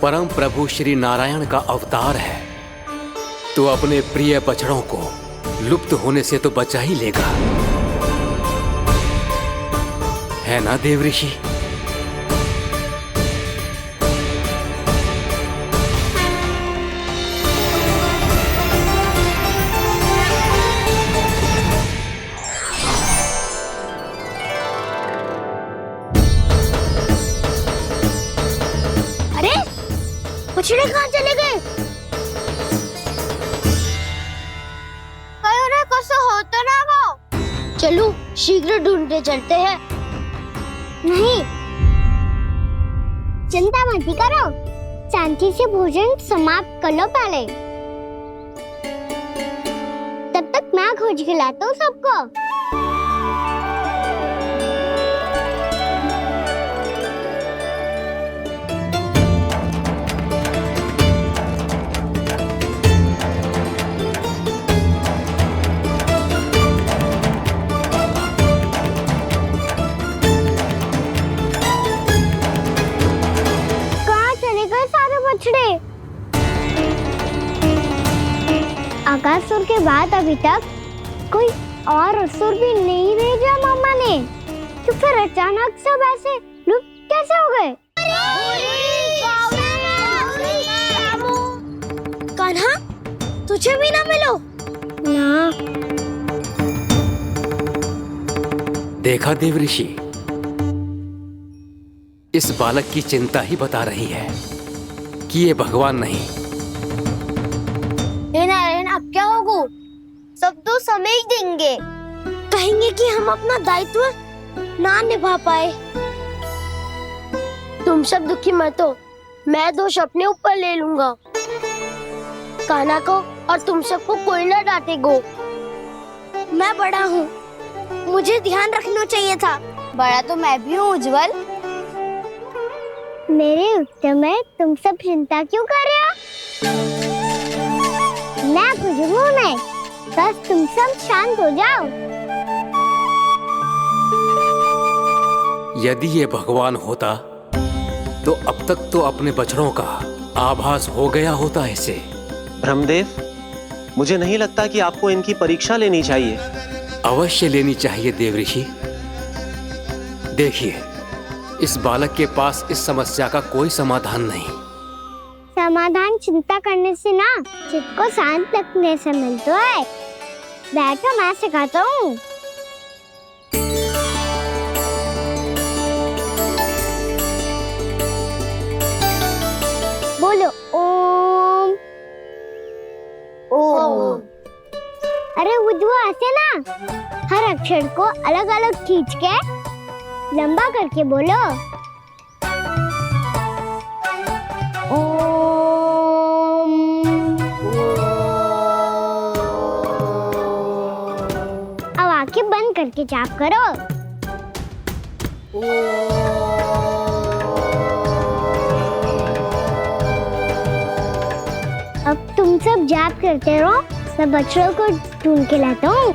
परम प्रभु श्री नारायण का अवतार है तो अपने प्रिय बछड़ों को लुप्त होने से तो बचा ही लेगा, है ना देवऋषि? बछड़े कहाँ चले गए? कहीं उन्हें कुछ हो तो ना वो? चलो शीघ्र ढूंढते चलते हैं। नहीं, चिंता मत करो, शांति से भोजन समाप्त कर लो पहले। तब तक मैं खोज के लाता हूँ सबको। आकासुर के बाद अभी तक कोई और असुर भी नहीं भेजा मामा ने, तो फिर अचानक सब ऐसे लुप्त कैसे हो गए? कान्हा, तुझे भी ना मिलो ना। देखा देवऋषि, इस बालक की चिंता ही बता रही है कि ये भगवान नहीं। नारायण, अब क्या होगा? सब तो समझ देंगे, कहेंगे कि हम अपना दायित्व ना निभा पाए। तुम सब दुखी मत हो, मैं दोष अपने ऊपर ले लूंगा। कान्हा को और तुम सबको कोई ना डांटेगो। मैं बड़ा हूँ, मुझे ध्यान रखना चाहिए था। बड़ा तो मैं भी हूँ उज्जवल। मेरे उत्तर में तुम सब चिंता क्यों कर रहे हो? मैं कुछ हूँ नहीं, बस तुम सब शांत हो जाओ। यदि ये भगवान होता तो अब तक तो अपने बछड़ों का आभास हो गया होता इसे। ब्रह्मदेव, मुझे नहीं लगता कि आपको इनकी परीक्षा लेनी चाहिए। अवश्य लेनी चाहिए देवऋषि। देखिए, इस बालक के पास इस समस्या का कोई समाधान नहीं। समाधान चिंता करने से ना, चित्त को शांत रखने से मिलता है। बैठो, मैं सिखाता हूँ। बोलो ओम। ओम। अरे उज्जवा, ऐसे ना हर अक्षर को अलग अलग खींच के लंबा करके बोलो। अब आंखें बंद करके जाप करो। अब तुम सब जाप करते रहो, मैं बच्चों को ढूंढ के लाता हूँ।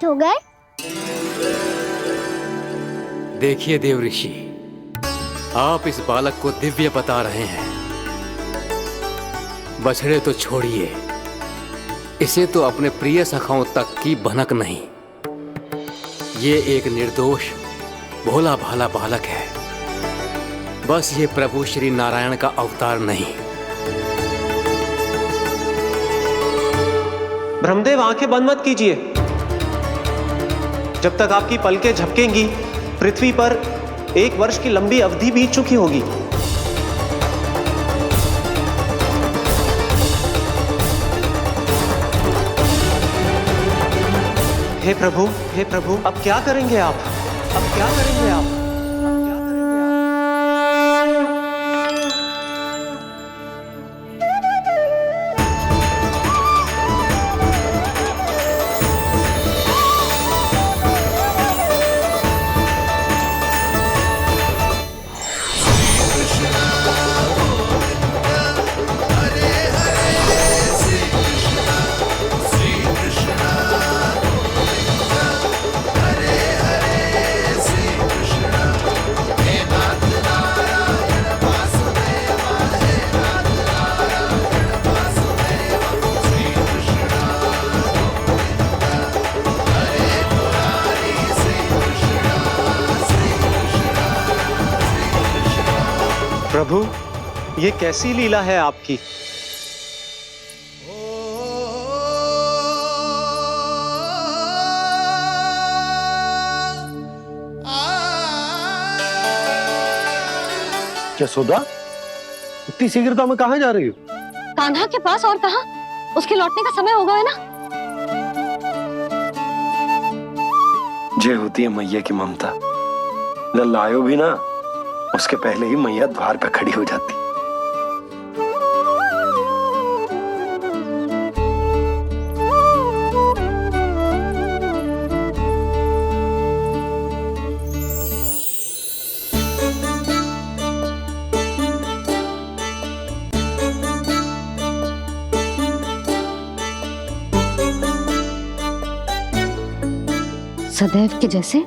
हो गए। देखिए देवऋषि, आप इस बालक को दिव्य बता रहे हैं। बछड़े तो छोड़िए, इसे तो अपने प्रिय सखाओं तक की भनक नहीं। ये एक निर्दोष भोला भाला बालक है, बस ये प्रभु श्री नारायण का अवतार नहीं। ब्रह्मदेव, आंखें बंद मत कीजिए। जब तक आपकी पलकें झपकेंगी, पृथ्वी पर 1 वर्ष की लंबी अवधि बीत चुकी होगी। हे प्रभु, अब क्या करेंगे आप? अब क्या करेंगे आप? प्रभु, ये कैसी लीला है आपकी? यशोदा, इतनी शीघ्रता में कहाँ जा रही हो? कान्हा के पास, और कहाँ? उसके लौटने का समय हो गया है ना। ये होती है मैया की ममता। लल्लायो भी ना, उसके पहले ही मैया द्वार पे खड़ी हो जाती। सदैव के जैसे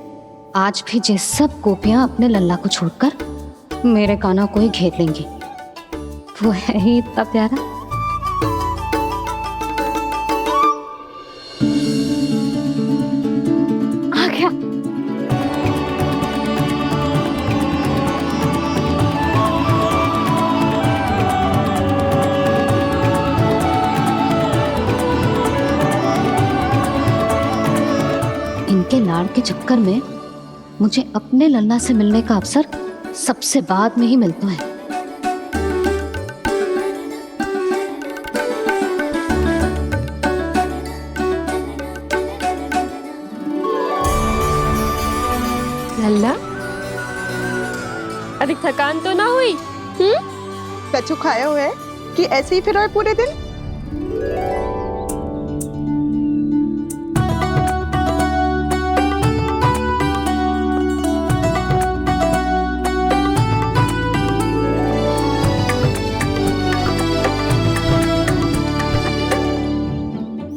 आज भी ये सब गोपियां अपने लल्ला को छोड़कर मेरे कान्हा को ही घेर लेंगी। वो है ही इतना प्यारा। आ गया। इनके लाड़ के चक्कर में मुझे अपने लल्ला से मिलने का अवसर सबसे बाद में ही मिलता है। लल्ला, अभी थकान तो ना हुई? कछु खाया हुआ है कि ऐसे ही फिर रहे पूरे दिन?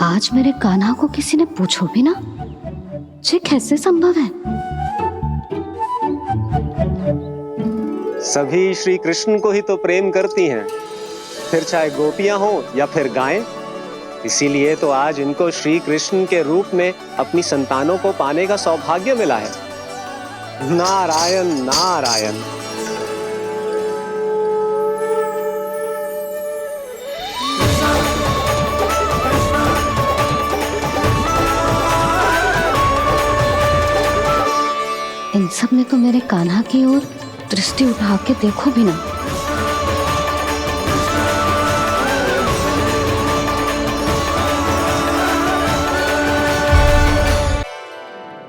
आज मेरे कान्हा को किसी ने पूछो भी ना, ये कैसे संभव है? सभी श्री कृष्ण को ही तो प्रेम करती हैं, फिर चाहे गोपियां हो या फिर गायें। इसीलिए तो आज इनको श्री कृष्ण के रूप में अपनी संतानों को पाने का सौभाग्य मिला है। नारायण नारायण। इन सब ने तो मेरे कान्हा की ओर दृष्टि उठा के देखो भी ना।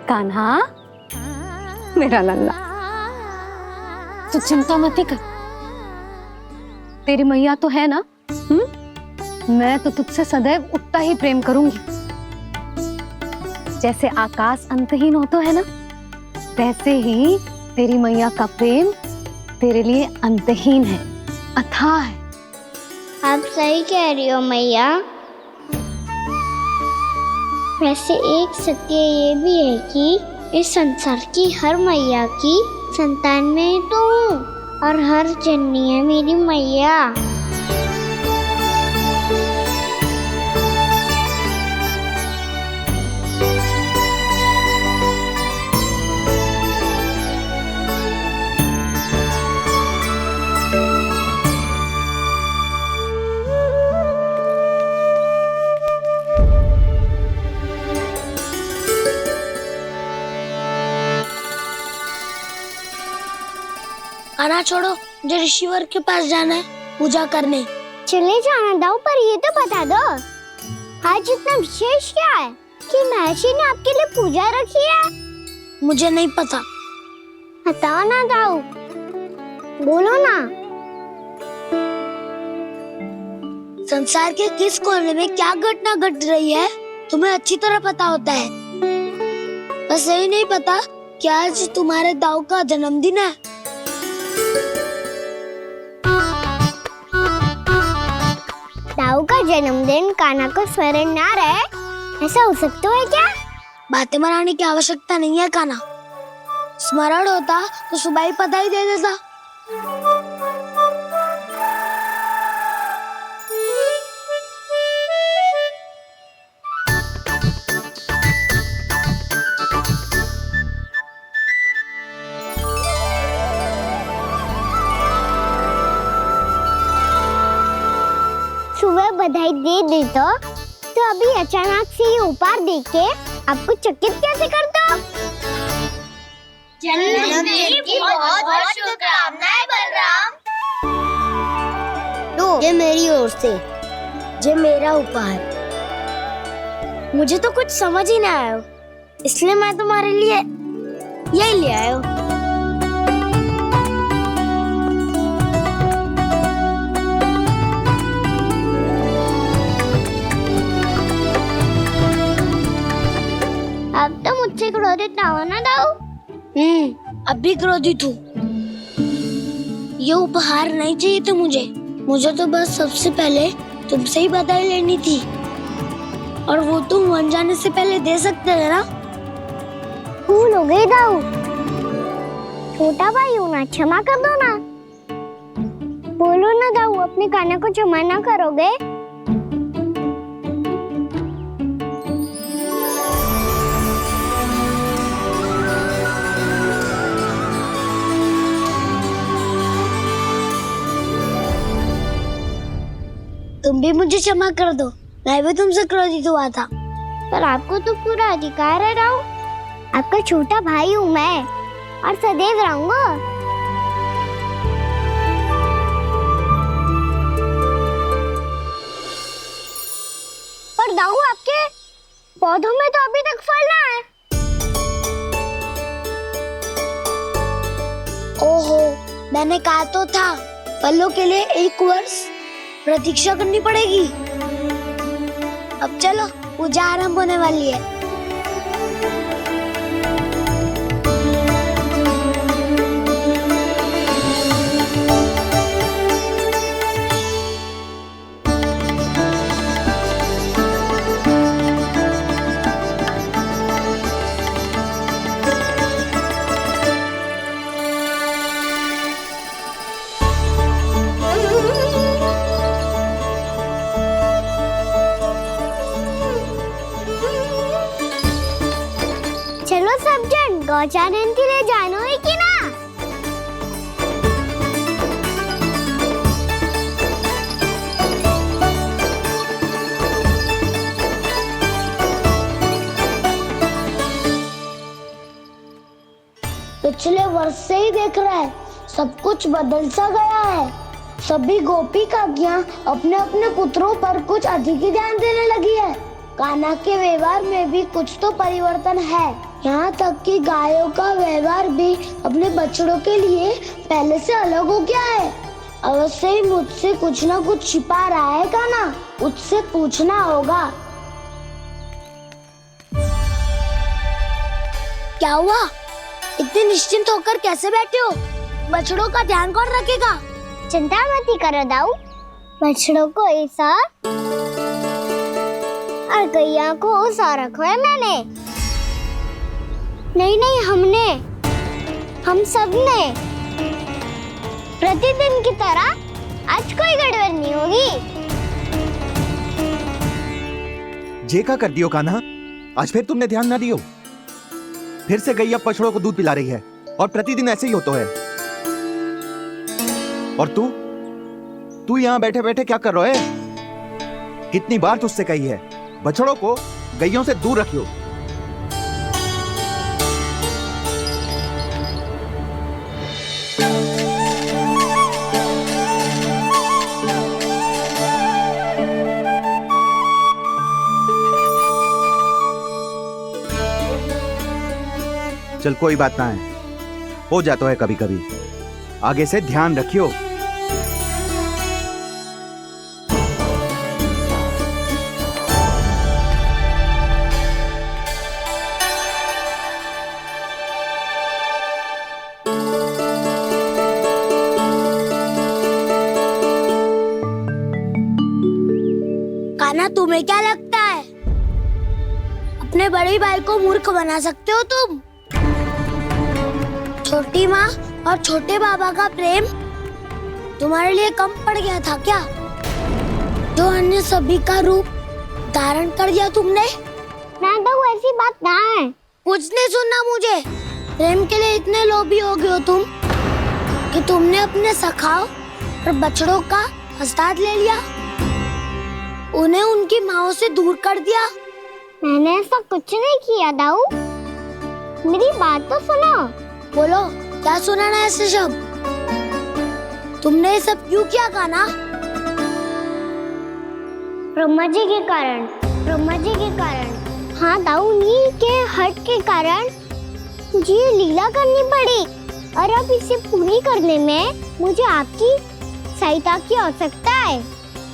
कान्हा, मेरा लल्ला, तू चिंता मत कर। तेरी मैया तो है ना, मैं तो तुझसे सदैव उतना ही प्रेम करूंगी। जैसे आकाश अंतहीन होता है ना, वैसे ही तेरी मैया का प्रेम तेरे लिए अंतहीन है, अथाह है। आप सही कह रही हो मैया। वैसे एक सत्य ये भी है कि इस संसार की हर मैया की संतान में तो हूँ, और हर जननी है मेरी मैया। कान्हा छोड़ो, मुझे ऋषिवर के पास जाना है पूजा करने। चले जाना दाऊ, पर ये तो बता दो आज इतना विशेष क्या है कि महर्षि ने आपके लिए पूजा रखी है? मुझे नहीं पता। बताओ ना दाऊ, बोलो ना। संसार के किस कोने में क्या घटना घट रही है तुम्हें अच्छी तरह पता होता है। बस यही नहीं पता कि आज तुम्हारे दाऊ का जन्मदिन है। दाऊ का जन्मदिन कान्हा को स्मरण ना रहे, ऐसा हो सकता है क्या? बातें बनाने की आवश्यकता नहीं है कान्हा। स्मरण होता तो सुबह ही पता ही दे देता। सुबह बधाई दे देता तो अभी अचानक से ये उपहार देख के आपको चकित कैसे कर दो? जन्मदिन की बहुत-बहुत शुभकामनाएं बलराम। लो, ये मेरी ओर से, ये मेरा उपहार। मुझे तो कुछ समझ ही ना आया, इसलिए मैं तुम्हारे लिए यही ले आया हूँ। अब तो मुझसे क्रोधित ना हो ना दाऊ। अब भी क्रोधित हूँ। ये उपहार नहीं चाहिए थे मुझे तो बस सबसे पहले तुमसे ही बधाई लेनी थी, और वो तुम वन जाने से पहले दे सकते थे ना। भूल हो गई दाऊ, छोटा भाई हूँ ना, क्षमा कर दो ना। बोलो ना दाऊ, अपने कान्हा को क्षमा ना करोगे? तुम भी मुझे क्षमा कर दो, मैं भी तुमसे क्रोधित हुआ था। पर आपको तो पूरा अधिकार है दाऊ, आपका छोटा भाई हूँ मैं और सदैव रहूंगा। पर दाऊ, आपके पौधों में तो अभी तक फल ना है। ओहो, मैंने कहा तो था फलों के लिए 1 वर्ष प्रतीक्षा करनी पड़ेगी। अब चलो, पूजा आरंभ होने वाली है। चलो सब जन गौचारण के लिए जानो है कि ना? पिछले वर्ष से ही देख रहा है, सब कुछ बदल सा गया है। सभी गोपी काकियां अपने अपने पुत्रों पर कुछ अधिक ही ध्यान देने लगी है। कान्हा के व्यवहार में भी कुछ तो परिवर्तन है। यहाँ तक कि गायों का व्यवहार भी अपने बछड़ों के लिए पहले से अलग हो गया है। अवश्य ही मुझसे कुछ ना कुछ छिपा रहा है कान्हा, उससे पूछना होगा। क्या हुआ? इतने निश्चिंत होकर कैसे बैठे हो? बछड़ों का ध्यान कौन रखेगा? चिंता मत करो दाऊ, बछड़ों को ऐसा और गैया को उसा रखो है मैंने। नहीं, हम सब ने प्रतिदिन की तरह आज कोई गड़बड़ नहीं होगी। जे का कर दियो कान्हा, आज फिर तुमने ध्यान ना दियो। फिर से गैया बछड़ों को दूध पिला रही है और प्रतिदिन ऐसे ही होता है। और तू यहाँ बैठे बैठे क्या कर रहा है? कितनी बार तुझसे कही है बछड़ों को गैयों से दूर रखियो। चल कोई बात ना है, हो जाता है कभी कभी। आगे से ध्यान रखियो। कान्हा, तुम्हें क्या लगता है अपने बड़े भाई को मूर्ख बना सकते हो तुम? छोटी माँ और छोटे बाबा का प्रेम तुम्हारे लिए कम पड़ गया था क्या? जो अन्य सभी का रूप धारण कर दिया तुमने? ना तो ऐसी बात ना है। कुछ नहीं सुनना मुझे। प्रेम के लिए इतने लोभी हो गए हो तुम कि तुमने अपने सखाओ और बछड़ों का हस्ताक्षर ले लिया, उन्हें उनकी माँओं से दूर कर दिया। मैंने ऐसा कुछ नहीं किया दाऊ, मेरी बात तो सुनो। बोलो, क्या सुनाना है ऐसे शब्द? तुमने ये सब क्यों किया कान्हा? ब्रह्मा जी के कारण, ब्रह्मा जी के कारण। हाँ दाऊ, नील के हट के कारण मुझे ये लीला करनी पड़ी, और अब इसे पूरी करने में मुझे आपकी सहायता की आवश्यकता है।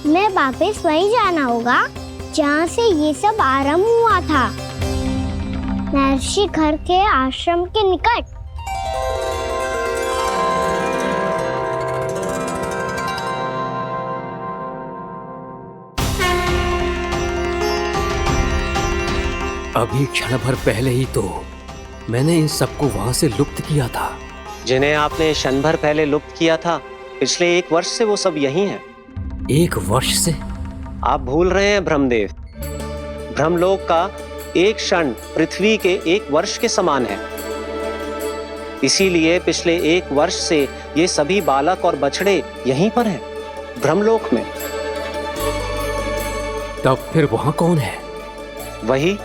मैं वापस वहीं जाना होगा जहाँ से ये सब आरंभ हुआ था, महर्षि घर के आश्रम के निकट। अभी क्षण भर पहले ही तो मैंने इन सबको वहां से लुप्त किया था। जिन्हें आपने क्षण भर पहले लुप्त किया था, पिछले 1 वर्ष से वो सब यही हैं। 1 वर्ष से? आप भूल रहे हैं ब्रह्मदेव। ब्रह्मलोक का एक क्षण पृथ्वी के 1 वर्ष के समान है। इसीलिए पिछले 1 वर्ष से ये सभी बालक और बछड़े यहीं पर हैं, ब्रह्मलोक में। तब फिर वहां कौन है? वही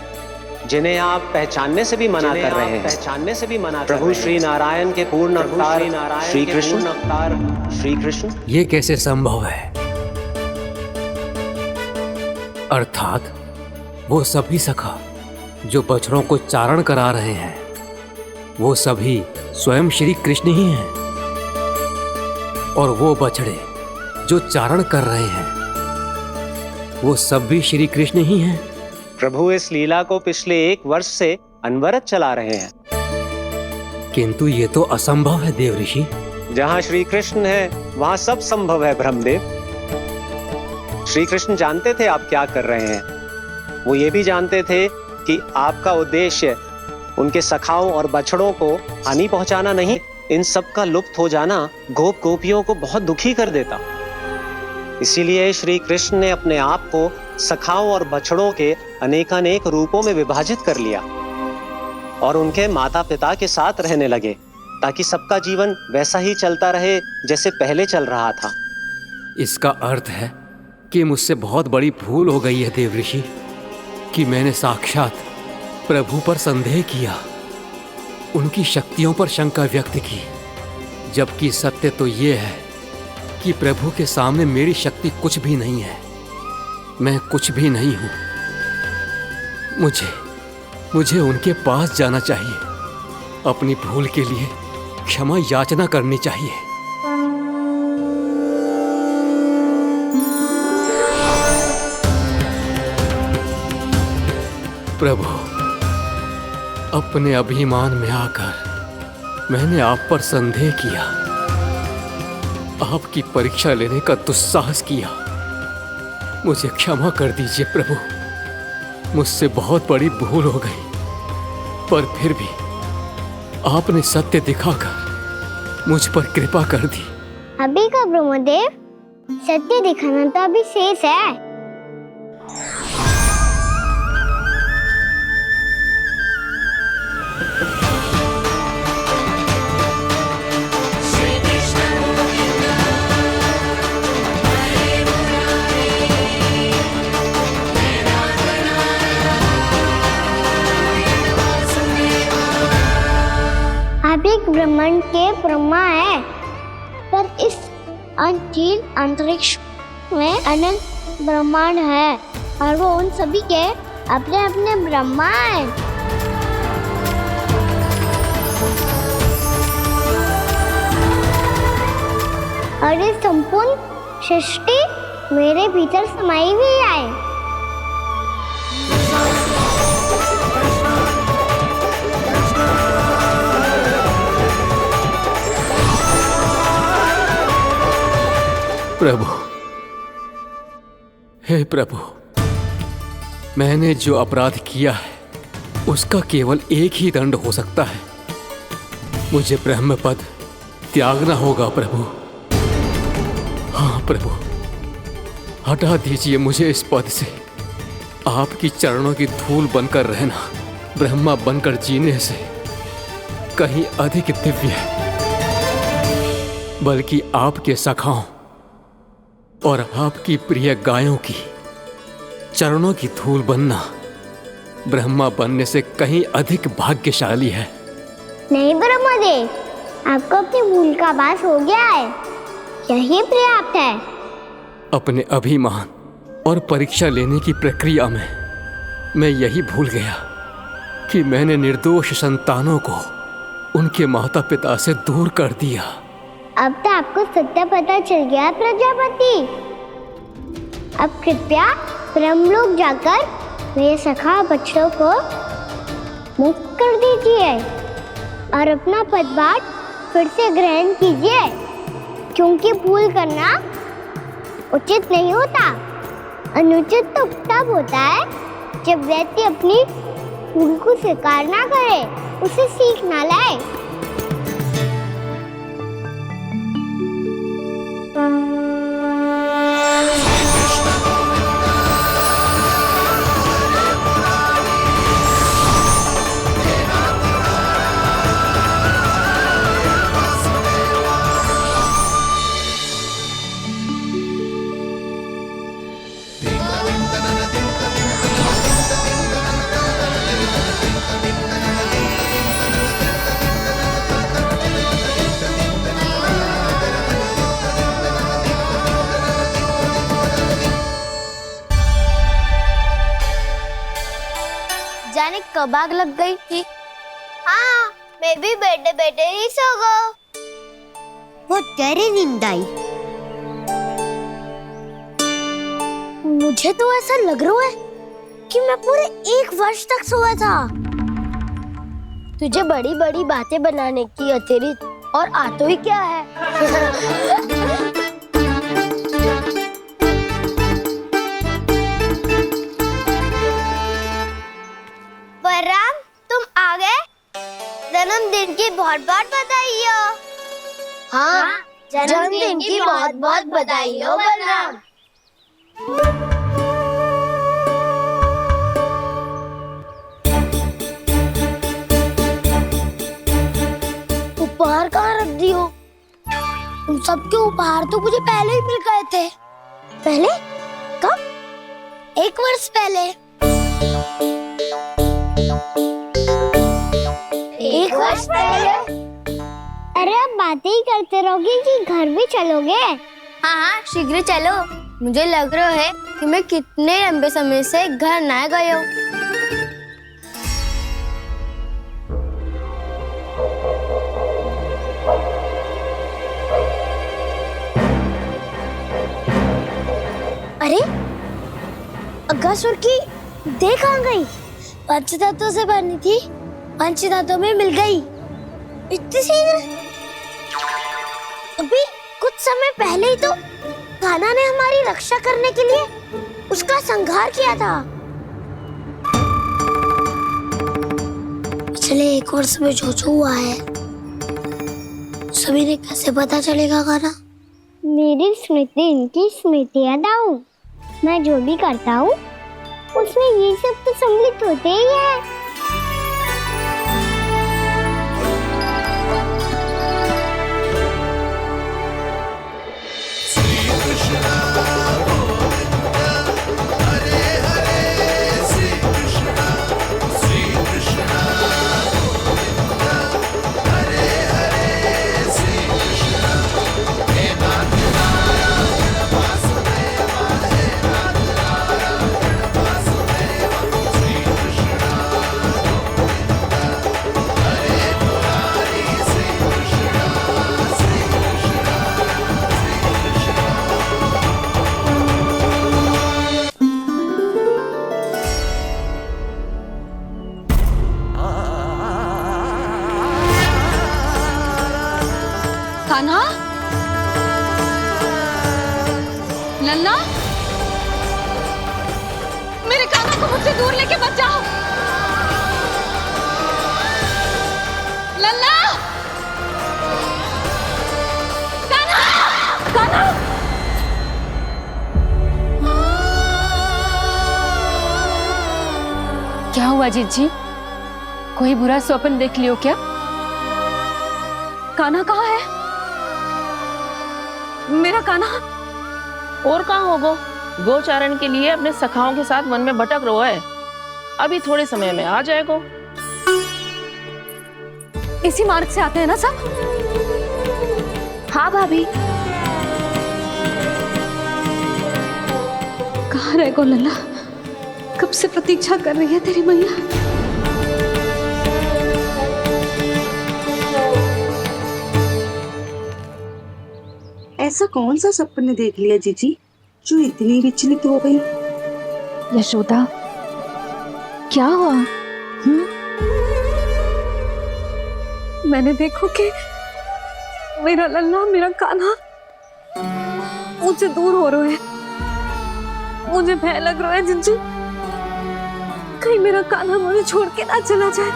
जिन्हें आप पहचानने से भी मना कर रहे हैं। प्रभु श्री नारायण के पूर्ण अवतार श्री कृष्ण। ये कैसे संभव है? अर्थात वो सभी सखा जो बछड़ों को चारण करा रहे हैं, वो सभी स्वयं श्री कृष्ण ही हैं, और वो बछड़े जो चारण कर रहे हैं, वो सब भी श्री कृष्ण ही हैं। प्रभु इस लीला को पिछले 1 वर्ष से अनवरत चला रहे हैं। किंतु ये तो असंभव है देव ऋषि। जहाँ श्री कृष्ण है वहाँ सब संभव है ब्रह्मदेव। श्री कृष्ण जानते थे आप क्या कर रहे हैं। वो ये भी जानते थे कि आपका उद्देश्य उनके सखाओं और बछड़ों को हानि पहुंचाना नहीं, इन सब का लुप्त हो जाना गोप गोपियों को बहुत दुखी कर देता। इसीलिए श्री कृष्ण ने अपने आप को सखाओं और बछड़ों के अनेकानेक रूपों में विभाजित कर लिया और उनके माता पिता के साथ रहने लगे, ताकि सबका जीवन वैसा ही चलता रहे जैसे पहले चल रहा था। इसका अर्थ है कि मुझसे बहुत बड़ी भूल हो गई है देव ऋषि, कि मैंने साक्षात प्रभु पर संदेह किया, उनकी शक्तियों पर शंका व्यक्त की, जबकि सत्य तो ये है कि प्रभु के सामने मेरी शक्ति कुछ भी नहीं है। मैं कुछ भी नहीं हूं। मुझे उनके पास जाना चाहिए, अपनी भूल के लिए क्षमा याचना करनी चाहिए। प्रभु, अपने अभिमान में आकर मैंने आप पर संदेह किया, आपकी परीक्षा लेने का दुस्साहस किया। मुझे क्षमा कर दीजिए प्रभु, मुझसे बहुत बड़ी भूल हो गई, पर फिर भी आपने सत्य दिखाकर मुझ पर कृपा कर दी। अभी का ब्रह्मदेव, सत्य दिखाना तो अभी शेष है। ब्रह्मांड के ब्रह्मा है, पर इस अनंत अंतरिक्ष में अनंत ब्रह्मांड है, और वो उन सभी के अपने अपने ब्रह्मा है। और ये संपूर्ण सृष्टि मेरे भीतर समाई हुई है। प्रभु, हे प्रभु, मैंने जो अपराध किया है उसका केवल एक ही दंड हो सकता है। मुझे ब्रह्म पद त्यागना होगा प्रभु। हाँ प्रभु, हटा दीजिए मुझे इस पद से। आपकी चरणों की धूल बनकर रहना ब्रह्मा बनकर जीने से कहीं अधिक दिव्य है। बल्कि आपके सखाओं और आपकी प्रिय गायों की चरणों की धूल बनना ब्रह्मा बनने से कहीं अधिक भाग्यशाली है। नहीं ब्रह्मदेव, आपको अपनी भूल का आभास हो गया है, यही पर्याप्त है। अपने अभिमान और परीक्षा लेने की प्रक्रिया में मैं यही भूल गया कि मैंने निर्दोष संतानों को उनके माता पिता से दूर कर दिया। अब तो आपको सत्य पता चल गया प्रजापति। अब कृपया ब्रह्मलोक जाकर मेरे सखा बच्चों को मुक्त कर दीजिए और अपना पदभार फिर से ग्रहण कीजिए, क्योंकि भूल करना उचित नहीं होता। अनुचित तो तब होता है जब व्यक्ति अपनी भूल को स्वीकार ना करे, उसे सीख ना लाए। जाने कब आग लग गई थी। हाँ, मैं भी बैठे बैठे ही सो गया। बहुत गहरी नींद आई। मुझे तो ऐसा लग रहा है कि मैं पूरे 1 वर्ष तक सोया था। तुझे बड़ी बड़ी बातें बनाने की अतिरिक्त और आता ही क्या है। बलराम, तुम आ गए? जन्मदिन की बहुत बहुत बधाई हो। हाँ, जन्मदिन की बहुत बहुत बधाई हो बलराम। उपहार कहाँ रख दी हो? तुम सबके उपहार तो मुझे पहले ही मिल गए थे। पहले? कब? 1 वर्ष पहले। 1 वर्ष पहले? अरे अब बातें ही करते रहोगे कि घर भी चलोगे? हाँ हाँ, शीघ्र चलो। मुझे लग रहा है कि मैं कितने लंबे समय से घर ना गए हूँ। अरे, अगासुर की देह कहाँ गई? पंचतत्वों से बनी थी, पंचतत्वों में मिल गई। इतनी शीघ्र? अभी कुछ समय पहले ही तो कान्हा ने हमारी रक्षा करने के लिए उसका संहार किया था। पिछले 1 वर्ष में जो जो हुआ है सभी ने कैसे पता चलेगा कान्हा? मेरी स्मृति इनकी स्मृति अदाऊं। मैं जो भी करता हूँ उसमें ये सब तो सम्मिलित होते ही है। कान्हा, लल्ला, मेरे कान्हा को मुझसे दूर लेके मत जाओ। लल्ला, कान्हा, कान्हा। क्या हुआ जीजी? कोई बुरा स्वप्न देख लियो क्या? कान्हा कहाँ है? मेरा कान्हा? और कहाँ होगो? गोचारण के लिए अपने सखाओं के साथ वन में भटक रहा है। अभी थोड़े समय में आ जाएगा। इसी मार्ग से आते हैं ना सब? हाँ भाभी। कहाँ रह गो लल्ला? कब से प्रतीक्षा कर रही है तेरी मैया। ऐसा कौन सा सपने देख लिया जीजी जो इतनी विचलित हो गई? यशोदा, क्या हुआ? मैंने देखो कि मेरा लल्ला, मेरा कान्हा मुझसे दूर हो रहे हैं। मुझे भय लग रहा है जीजी, कहीं मेरा कान्हा मुझे छोड़ के ना चला जाए।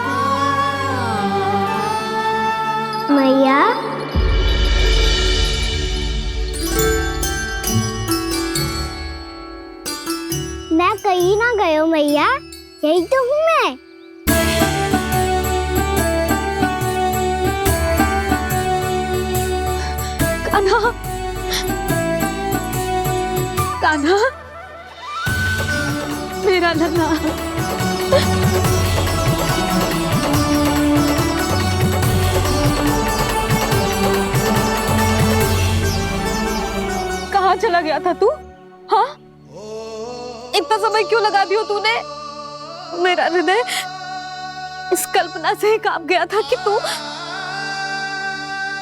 मैया, मैं कहीं ना गयो मैया, यही तो हूँ मैं। कान्हा, कान्हा, मेरा लल्ला। कहाँ चला गया था तू? हाँ, इतना समय क्यों लगा दियो तूने? मेरा हृदय इस कल्पना से ही कांप गया था कि तू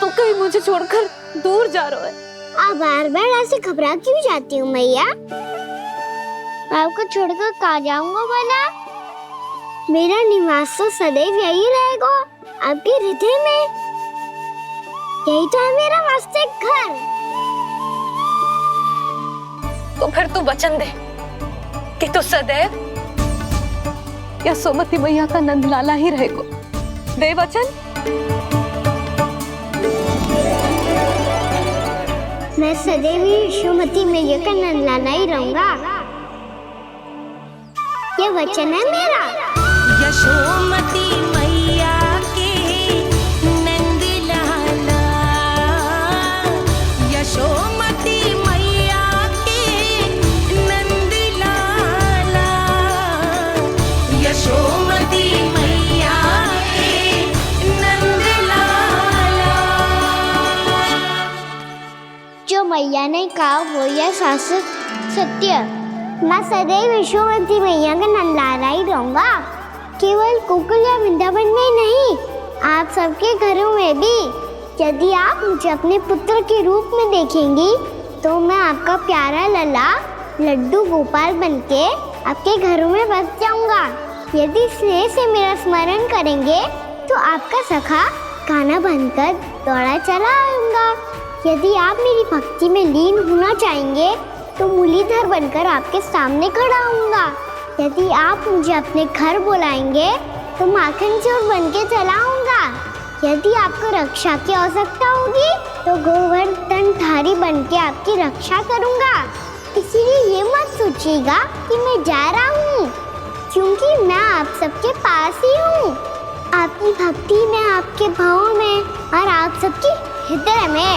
कहीं मुझे छोड़कर दूर जा रहा है। आप बार बार ऐसे घबरा क्यों जाती हूँ मैया? आपको छोड़कर कहाँ जाऊंगा भला? मेरा निवास तो सदैव यही रहेगा, आपके हृदय में। यही तो है मेरा वास्तविक घर। तो फिर तू वचन दे कि तू सदैव यशोमती मैया का नंदलाला ही रहेगा। दे वचन। मैं सदैव यशोमती मैया का नंदलाला ही रहूंगा। ये वचन है मेरा। यशोमती मैया के नंदलाला, यशोमती मैया के नंदलाला, यशोमती मैया के नंदलाला। जो मैया ने कहा वो यह शाश्वत सत्य। मैं सदैव यशोमती मैया का नंदलाला ही रहूंगा। केवल गोकुल या वृंदावन में नहीं, आप सबके घरों में भी। यदि आप मुझे अपने पुत्र के रूप में देखेंगी तो मैं आपका प्यारा लल्ला लड्डू गोपाल बनके आपके घरों में बस जाऊंगा। यदि स्नेह से मेरा स्मरण करेंगे तो आपका सखा गाना बनकर दौड़ा चला आऊंगा। यदि आप मेरी भक्ति में लीन होना चाहेंगे तो मुरलीधर बनकर आपके सामने खड़ा होऊंगा। यदि आप मुझे अपने घर बुलाएंगे तो माखन चोर बनके चला आऊंगा। यदि आपको रक्षा की आवश्यकता होगी तो गोवर्धनधारी बनके आपकी रक्षा करूंगा। इसीलिए ये मत सोचिएगा कि मैं जा रहा हूँ, क्योंकि मैं आप सबके पास ही हूँ, आपकी भक्ति में, आपके भाव में और आप सबके हृदय में।